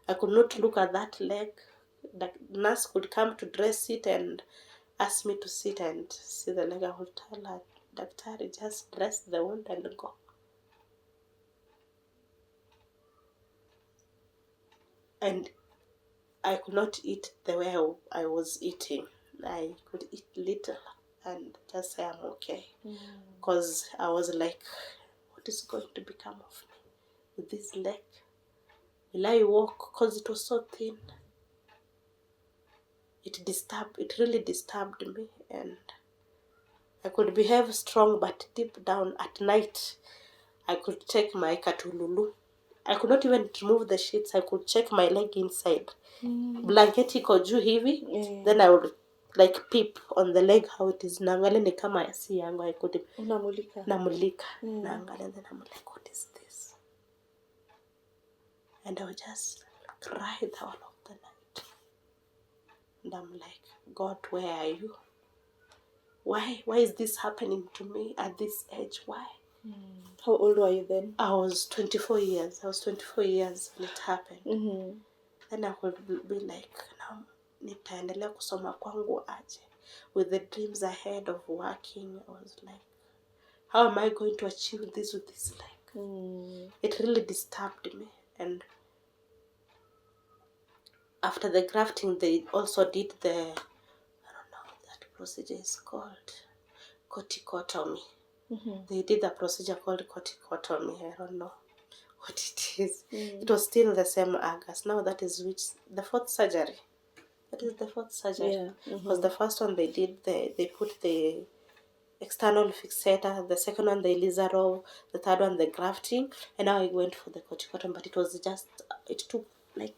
I could not look at that leg. The nurse could come to dress it and ask me to sit and see the leg. I would tell her, doctor, just dress the wound and go. And I could not eat the way I was eating. I could eat little and just say I'm okay. Because I was like, what is going to become of me with this leg? Will I walk? Because it was so thin. It really disturbed me. And I could behave strong, but deep down at night, I could take my katululu. I could not even remove the sheets. I could check my leg inside. Blanket iko juu hivi. Then I would like peep on the leg how it is. Naangalia ni kama si yangu. I could namulika. Naangalia, then I'm like, what is this? And I would just cry the whole of the night. And I'm like, God, where are you? Why is this happening to me at this age? Why? How old were you then? I was 24 years. I was 24 years when it happened. Then I would be like, now, nitaendelea kusoma kwangu aje. With the dreams ahead of working, I was like, how am I going to achieve this with this leg? It really disturbed me. And after the grafting, they also did I don't know what that procedure is called, corticotomy. They did a procedure called corticotomy. I don't know what it is. It was still the same August. Now that is the fourth surgery. That is the fourth surgery. Yeah. Because the first one they did, they put the external fixator. The second one, the Elizarov. The third one, the grafting. And now I went for the corticotomy. But it took like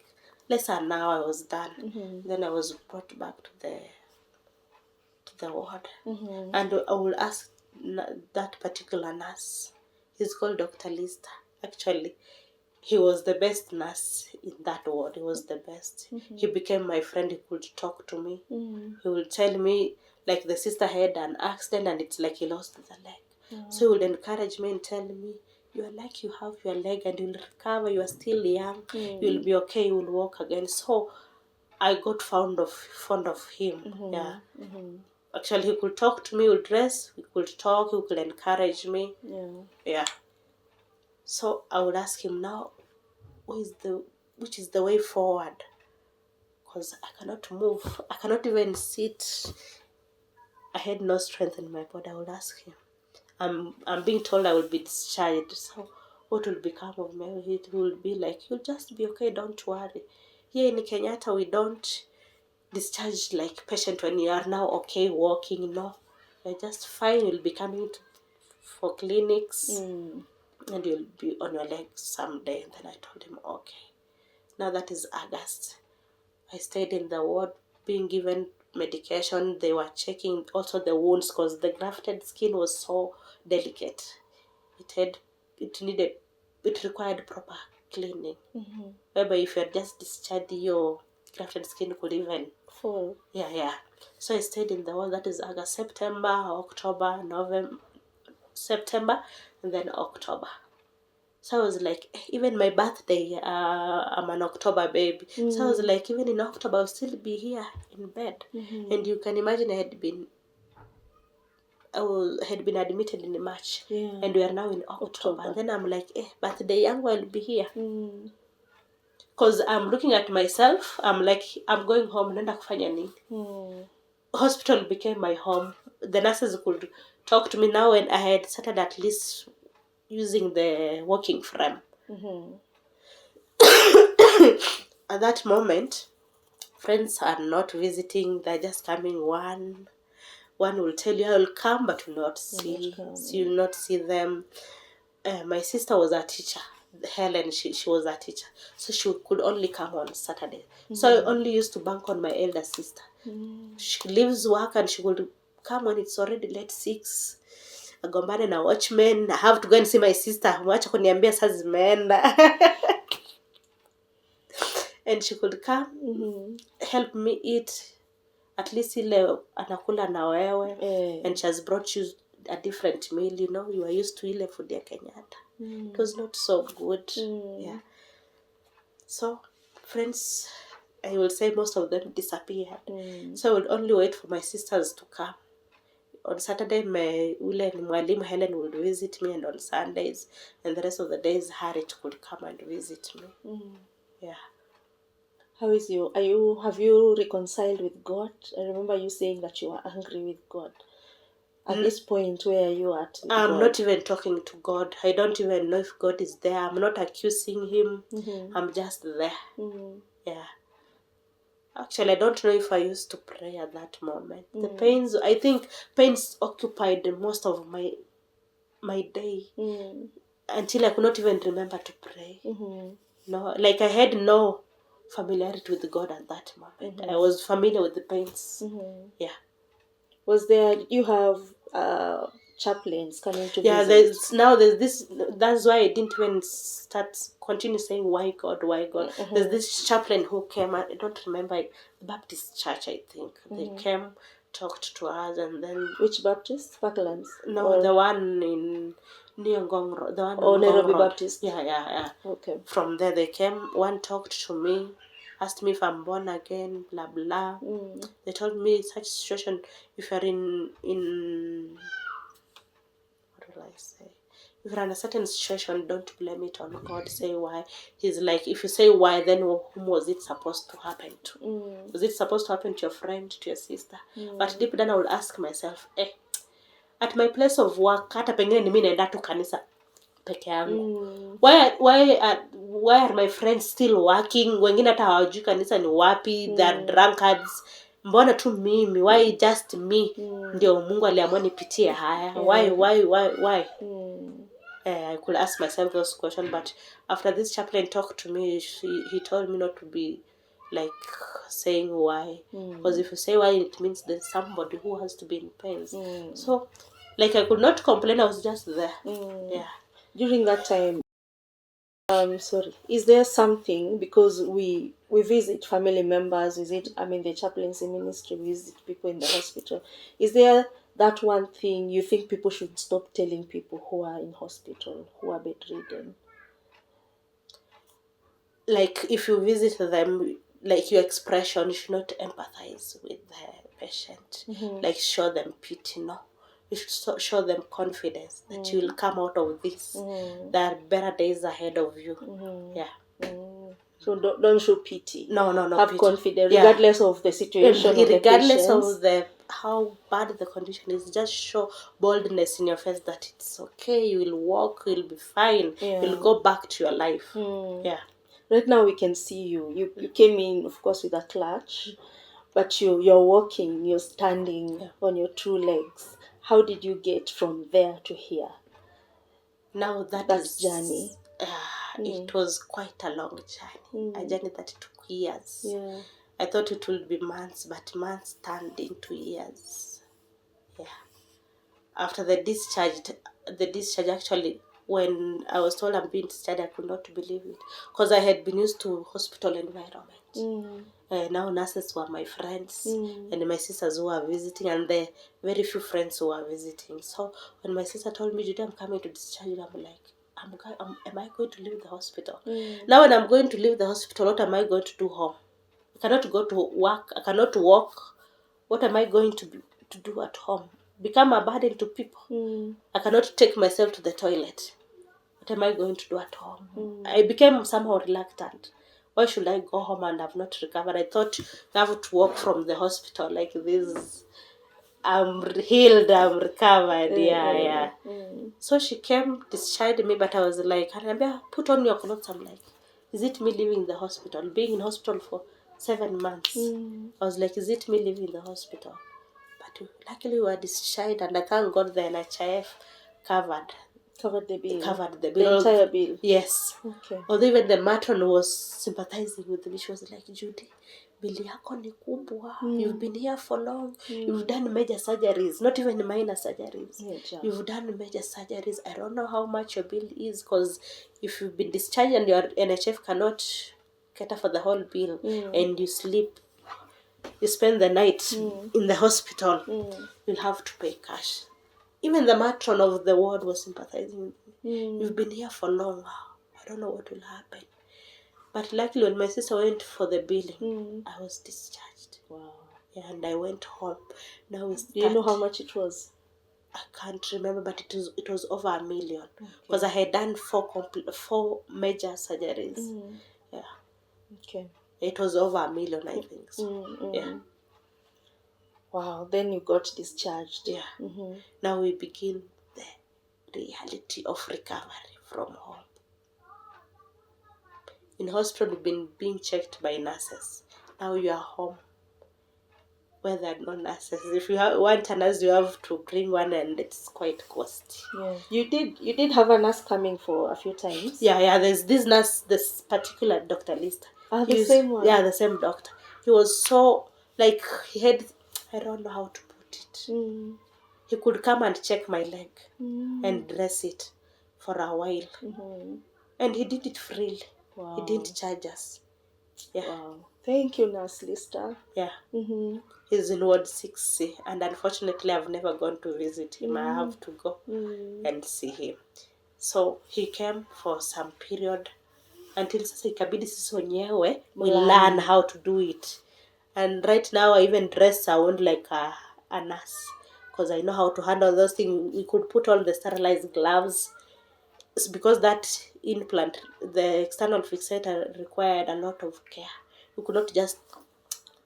less than an hour. I was done. Then I was brought back to the ward. And I will ask that particular nurse. He's called Dr. Lister. Actually, he was the best nurse in that ward. He was the best. He became my friend. He could talk to me. He would tell me, like, the sister had an accident and it's like he lost the leg. So he would encourage me and tell me, you are like you have your leg and you'll recover. You are still young. You'll be okay. You will walk again. So I got fond of him. Yeah. Actually, he could talk to me. He would dress. He could talk. He could encourage me. Yeah. So I would ask him now, which is the way forward? Because I cannot move. I cannot even sit. I had no strength in my body. I would ask him. I'm being told I will be discharged. So what will become of me? It will be like, you'll just be okay. Don't worry. Here in Kenyatta, we don't discharge like patient when you are now okay walking. No, you're just fine. You'll be coming for clinics. And you'll be on your legs someday. And then I told him, okay. Now that is August. I stayed in the ward being given medication. They were checking also the wounds because the grafted skin was so delicate. It required proper cleaning. Whereby if you had just discharged, your grafted skin could even fall. Yeah. So I stayed in the ward. That is August, September, October, November, September, and then October. So I was like, even my birthday, I'm an October baby. So I was like, even in October, I'll still be here in bed. And you can imagine I had been admitted in March. And we are now in October. And then I'm like, birthday young will be here. Because I'm looking at myself, I'm like, I'm going home, naenda kufanya nini? Hospital became my home. The nurses could talk to me now, and I had started at least using the walking frame. At that moment, friends are not visiting, they're just coming one will tell you I will come, but will not see. You will not see them. My sister was a teacher, Helen. She was a teacher, so she could only come on Saturday. So I only used to bank on my elder sister. She leaves work and she would come when it's already late 6. Agombane na watchmen. I have to go and see my sister. Mwacha kuniambia saa zimeenda. And she could come, help me eat. At least ile anakula na wewe. And she has brought you a different meal, you are used to ile food ya Kenyatta. It was not so good. Yeah. So friends, I will say most of them disappeared. So I would only wait for my sisters to come. On Saturday, mwalimu Helen would visit me, and on Sundays and the rest of the days, Harriet could come and visit me. Yeah. How is have you reconciled with God? I remember you saying that you were angry with God. At this point, where are you at with I'm God? not even talking to God. I don't even know if God is there. I'm not accusing him. I'm just there. Yeah. Actually, I don't know if I used to pray at that moment. I think pains occupied most of my day until I could not even remember to pray. No, like I had no familiarity with God at that moment. I was familiar with the pains. Yeah. Was there, you have chaplains coming to visit? There's this, that's why I didn't even continue saying why God. There's this chaplain who came, I don't remember, Baptist church, I think. They came, talked to us, and then... Which Baptist? Parklands? No, the one in Nyongong Road. The one in Nairobi Road. Baptist? Yeah. Okay. From there they came, one talked to me, asked me if I'm born again, blah blah. They told me such situation, if you're in what will I say? If you're in a certain situation, don't blame it on God. Say why. He's like, if you say why, then whom was it supposed to happen to? Was it supposed to happen to your friend, to your sister? But deep down I would ask myself, at my place of work, hata pengine ni mimi naenda tu kanisa peke yangu. Why are my friends still working? Wengine hata hawajui kanisa ni wapi, they're drunkards. Mbona tu mimi? Why just me? Ndio Mungu aliamua nipitie haya. Why? I could ask myself those questions, but after this chaplain talked to me, he told me not to be like saying why, because if you say why, it means there's somebody who has to be in pains. So like I could not complain, I was just there. Yeah. During that time, is there something, because we visit family members, the chaplaincy ministry, we visit people in the hospital, is there that one thing you think people should stop telling people who are in hospital, who are bedridden? Like if you visit them, like your expression, you should not empathize with the patient. Like show them pity, no. You should show them confidence that you will come out of this. There are better days ahead of you. Yeah. So don't show pity. No. Have pity. Confidence, regardless of the situation. Regardless of how bad the condition is, just show boldness in your face that it's okay. You will walk. You'll be fine. You'll go back to your life. Yeah. Right now we can see you. You came in, of course, with a clutch, but you're walking. You're standing on your 2 legs. How did you get from there to here? Now that journey. it was quite a long journey. A journey that took years. Yeah. I thought it would be months, but months turned into years. Yeah. After the discharge actually, when I was told I'm being discharged, I could not believe it. Because I had been used to hospital environment. Now nurses were my friends, and my sisters who were visiting, and the very few friends who were visiting. So when my sister told me, Judy, I'm coming to discharge you, I'm like, am I going to leave the hospital? Now when I'm going to leave the hospital, what am I going to do home? I cannot go to work. I cannot walk. What am I going to do at home? Become a burden to people. I cannot take myself to the toilet. What am I going to do at home? I became somehow reluctant. Why should I go home and have not recovered? I thought I have to walk from the hospital like this. I'm healed, I'm recovered. Yeah. So she came, discharged me, but I was like, put on your clothes. I'm like, is it me leaving the hospital? Being in hospital for 7 months. I was like, is it me leaving the hospital? But luckily we were discharged, and I thank God the NHIF covered the bill. Covered the The bill. entire bill. Yes. Okay. Although even the matron was sympathizing with me. She was like, Judy, bili yako ni kubwa. You've been here for long. You've done major surgeries, not even minor surgeries. You've done major surgeries. I don't know how much your bill is, because if you've been discharged and your NHF cannot cater for the whole bill, and you spend the night in the hospital, you'll have to pay cash. Even the matron of the ward was sympathizing with me. You've been here for long. I don't know what will happen. But luckily, when my sister went for the billing, I was discharged. Wow. Yeah, and I went home. Now Do you know how much it was? I can't remember, but it was over $1 million, because I had done 4 major surgeries. Yeah. Okay. It was over $1 million, I think. So. Yeah. Wow. Then you got discharged. Yeah. Now we begin the reality of recovery from home. In hospital, you've been being checked by nurses. Now you are home, where there are no nurses. If you want a nurse, you have to bring one, and it's quite costly. Yeah. You did have a nurse coming for a few times. Yeah. There's this nurse, this particular Dr. List. The same one. Yeah, the same doctor. He was so he had, I don't know how to put it. He could come and check my leg and dress it for a while, and he did it freely. Wow. He didn't charge us. Yeah. Wow. Thank you, Nurse Lister. Yeah. He's in Ward 6C, and unfortunately I've never gone to visit him. I have to go and see him. So he came for some period until sasa ikabidi sisi wenyewe we learn how to do it. And right now I even dress a wound like a nurse, because I know how to handle those things. We could put on the sterilized gloves. It's because that implant, the external fixator, required a lot of care. You could not just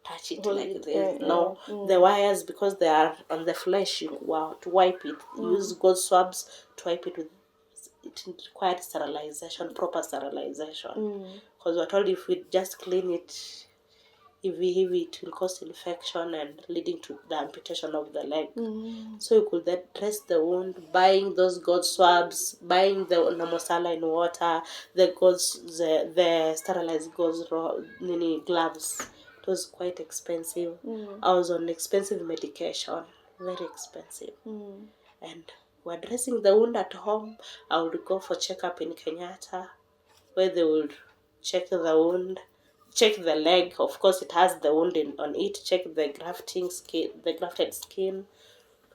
touch it like this. No, the wires, because they are on the flesh, to wipe it. Use gauze swabs to wipe it with. It required sterilization, proper sterilization. Because we're told if we just clean it, it will cause infection and leading to the amputation of the leg. So you could then dress the wound, buying those gauze swabs, buying the normal saline water, the sterilized gauze gloves. It was quite expensive. I was on expensive medication, very expensive. And we're dressing the wound at home. I would go for checkup in Kenyatta, where they would check the wound, check the leg. Of course, it has the wound on it. Check the grafted skin.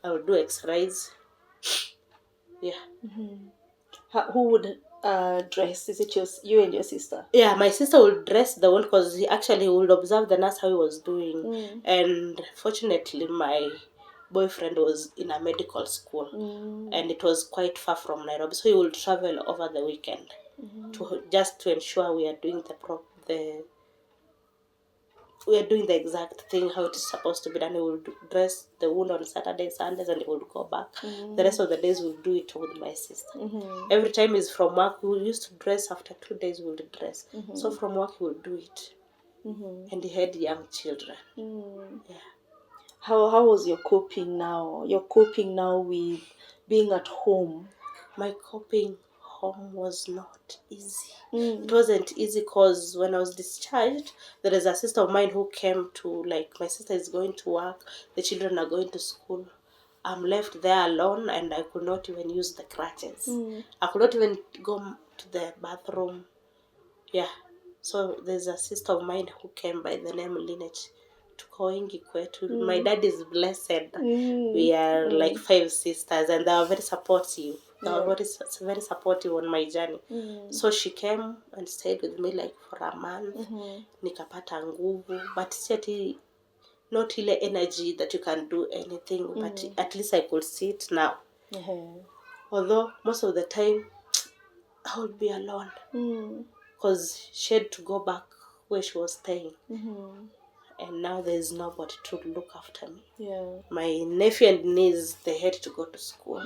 I would do X-rays. Yeah. Who would dress? Is it you and your sister? Yeah, my sister would dress the wound, because he actually would observe the nurse how he was doing. And fortunately, my boyfriend was in a medical school, and it was quite far from Nairobi, so he would travel over the weekend to ensure we are doing the exact thing how it is supposed to be done. He would dress the wound on Saturdays, Sundays, and he would go back. The rest of the days we'll do it with my sister. Every time he's from work, we used to dress. After 2 days we'll dress. So from work he would do it. And he had young children. Yeah. How was your coping now? You're coping now with being at home. My coping home was not easy. It wasn't easy because when I was discharged, there is a sister of mine who came to, like, my sister is going to work, the children are going to school. I'm left there alone and I could not even use the crutches. I could not even go to the bathroom. Yeah. So there's a sister of mine who came by the name Lineage to Koingi Kwetu. My dad is blessed. We are like 5 sisters and they are very supportive. They were very supportive on my journey. So she came and stayed with me like for a month. Nikapata nguvu. But still not really energy that you can do anything. But at least I could sit now. Although most of the time I would be alone. Because she had to go back where she was staying. And now there's nobody to look after me. My nephew and niece, they had to go to school.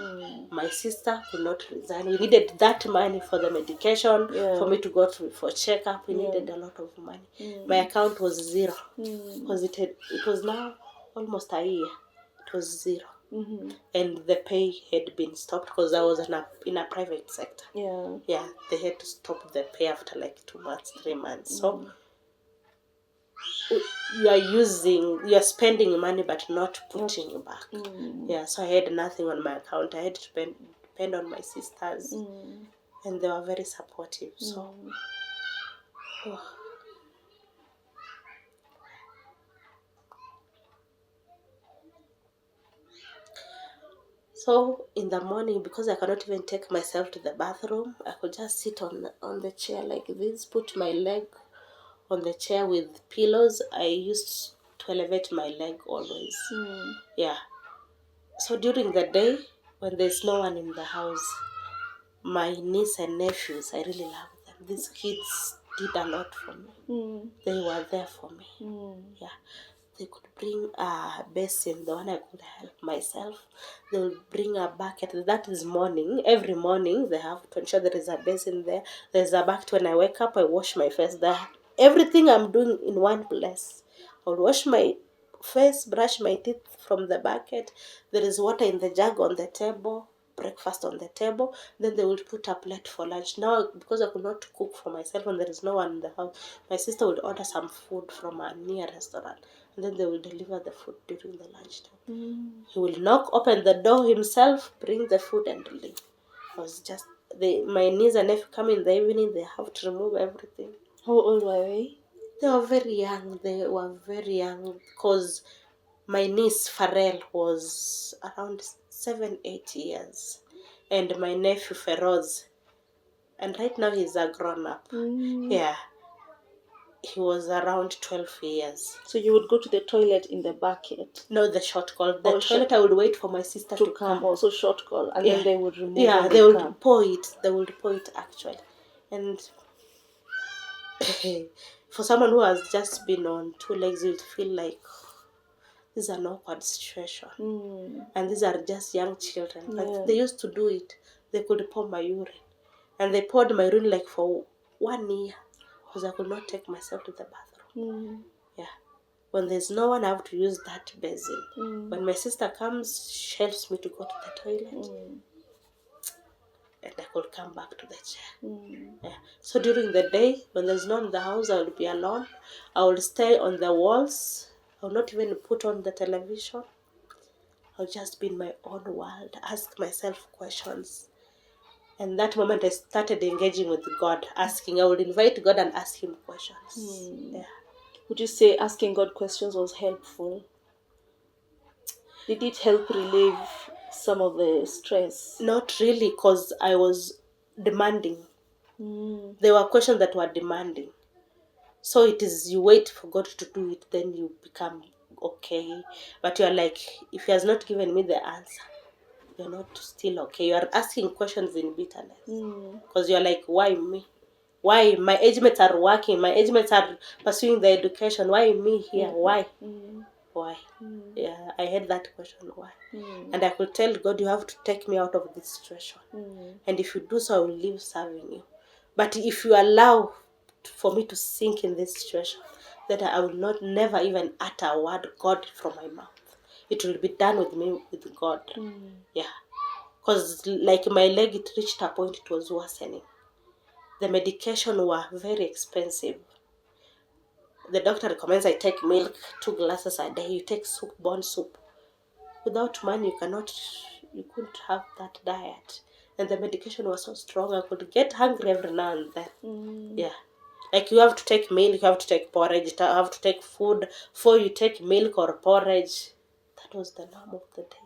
My sister could not resign. We needed that money for the medication, for me to go for checkup. We needed a lot of money. My account was zero. Because it was now almost a year. It was zero. And the pay had been stopped because I was in a private sector. Yeah, they had to stop the pay after like 2 months, 3 months. So you are spending money but not putting it back. Yeah, so I had nothing on my account. I had to depend on my sisters, and they were very supportive. So in the morning, because I cannot even take myself to the bathroom, I could just sit on the chair like this, put my leg on the chair with pillows. I used to elevate my leg always. Yeah. So during the day, when there's no one in the house, my niece and nephews, I really love them. These kids did a lot for me. They were there for me. Yeah. They could bring a basin, the one I could help myself. They will bring a bucket. That is morning. Every morning, they have to ensure there is a basin there. There's a bucket. When I wake up, I wash my face there. Everything I'm doing in one place. I'll wash my face, brush my teeth from the bucket. There is water in the jug on the table, breakfast on the table. Then they will put a plate for lunch. Now, because I could not cook for myself and there is no one in the house, my sister would order some food from a near restaurant. And then they will deliver the food during the lunchtime. He will knock, open the door himself, bring the food and leave. I was just, my niece and nephew come in the evening, they have to remove everything. How old were they? They were very young. They were very young because my niece Farrell was around 7-8 years. And my nephew Feroz, and right now he's a grown-up. Yeah. He was around 12 years. So you would go to the toilet in the bucket? No, the short call. The toilet, I would wait for my sister to come. Also short call, and then they would remove it. Yeah, they would pour it. They would pour it, actually. And for someone who has just been on 2 legs, you'd feel like this is an awkward situation. And these are just young children. But they used to do it. They could pour my urine. And they poured my urine like for 1 year. Because I could not take myself to the bathroom. Yeah. When there's no one, I have to use that basin. When my sister comes, she helps me to go to the toilet. And I could come back to the chair. Yeah. So during the day, when there's no one in the house, I will be alone. I will stay on the walls. I will not even put on the television. I'll just be in my own world, ask myself questions. And that moment I started engaging with God, asking. I would invite God and ask him questions. Yeah. Would you say asking God questions was helpful? Did it help relieve some of the stress? Not really, because I was demanding. There were questions that were demanding. So it is, you wait for God to do it, then you become okay. But you are like, if he has not given me the answer, you're not still okay. You are asking questions in bitterness. Because you're like, why me? Why? My age mates are working. My age mates are pursuing their education. Why me here? Why? Why? Yeah, I had that question, why? And I could tell God, you have to take me out of this situation. And if you do so, I will leave serving you. But if you allow for me to sink in this situation, then I will never even utter a word, God, from my mouth. It will be done with me, with God. Yeah. Because like my leg, it reached a point it was worsening. The medication were very expensive. The doctor recommends I take milk 2 glasses a day. You take soup, bone soup. Without money, you couldn't have that diet. And the medication was so strong, I could get hungry every now and then. Yeah. Like you have to take milk, you have to take porridge, you have to take food before you take milk or porridge. That was the norm of the day.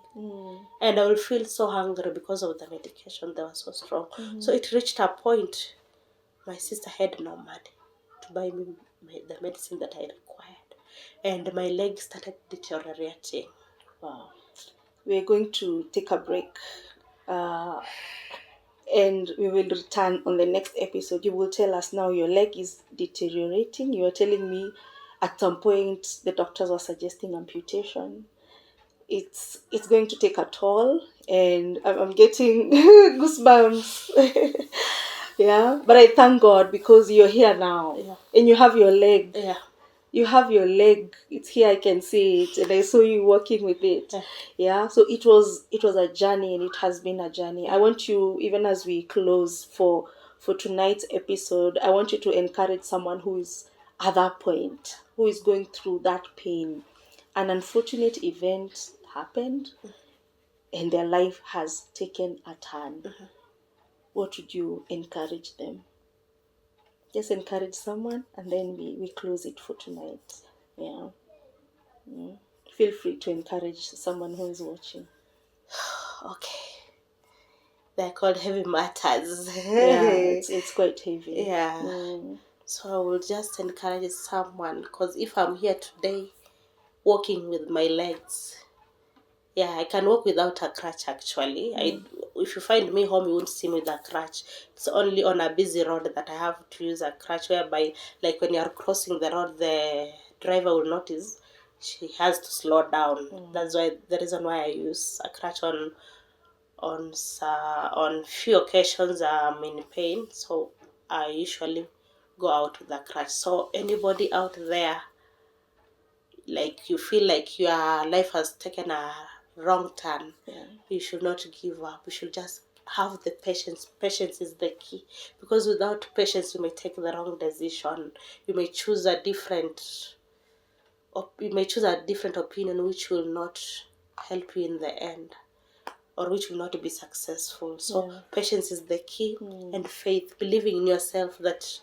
And I will feel so hungry because of the medication. They were so strong. So it reached a point, my sister had no money to buy me the medicine that I required. And my legs started deteriorating. Wow. We're going to take a break. And we will return on the next episode. You will tell us now your leg is deteriorating. You are telling me at some point the doctors were suggesting amputation. It's going to take a toll, and I'm getting goosebumps. Yeah, but I thank God because you're here now. Yeah. And you have your leg. Yeah. You have your leg. It's here, I can see it, and I saw you working with it. Yeah. So it was a journey, and it has been a journey. I want you, even as we close for tonight's episode, I want you to encourage someone who is at that point, who is going through that pain. An unfortunate event happened, and their life has taken a turn. What would you encourage them? Just encourage someone, and then we close it for tonight. Yeah. Feel free to encourage someone who is watching. Okay. They're called heavy matters. Yeah, it's quite heavy. Yeah. So I will just encourage someone, because if I'm here today walking with my legs, yeah, I can walk without a crutch actually. If you find me home, you won't see me with a crutch. It's only on a busy road that I have to use a crutch, whereby like when you're crossing the road, the driver will notice she has to slow down. That's why the reason why I use a crutch on few occasions I'm in pain, so I usually go out with a crutch. So anybody out there, like you feel like your life has taken a wrong turn, you should not give up. You should just have the patience. Patience is the key, because without patience you may take the wrong decision. You may choose a different opinion which will not help you in the end, or which will not be successful. So patience is the key, and faith, believing in yourself that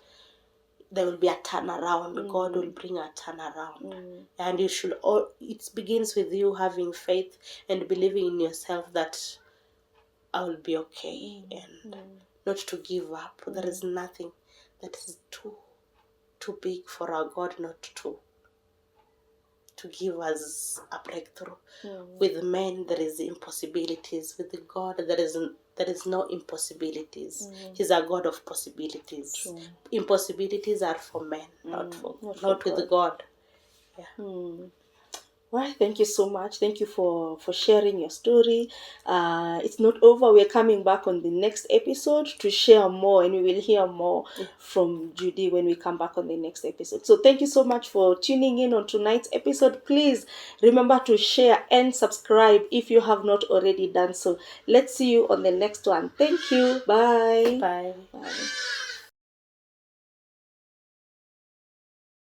there will be a turnaround. God will bring a turnaround. And it begins with you having faith and believing in yourself that I will be okay, and not to give up. There is nothing that is too big for our God not to give us a breakthrough. With men there is impossibilities. With God there is no impossibilities. He's a God of possibilities. Impossibilities are for men, not with God. Yeah. Well, thank you so much. Thank you for sharing your story. It's not over. We're coming back on the next episode to share more, and we will hear more from Judy when we come back on the next episode. So thank you so much for tuning in on tonight's episode. Please remember to share and subscribe if you have not already done so. Let's see you on the next one. Thank you. Bye. Bye. Bye.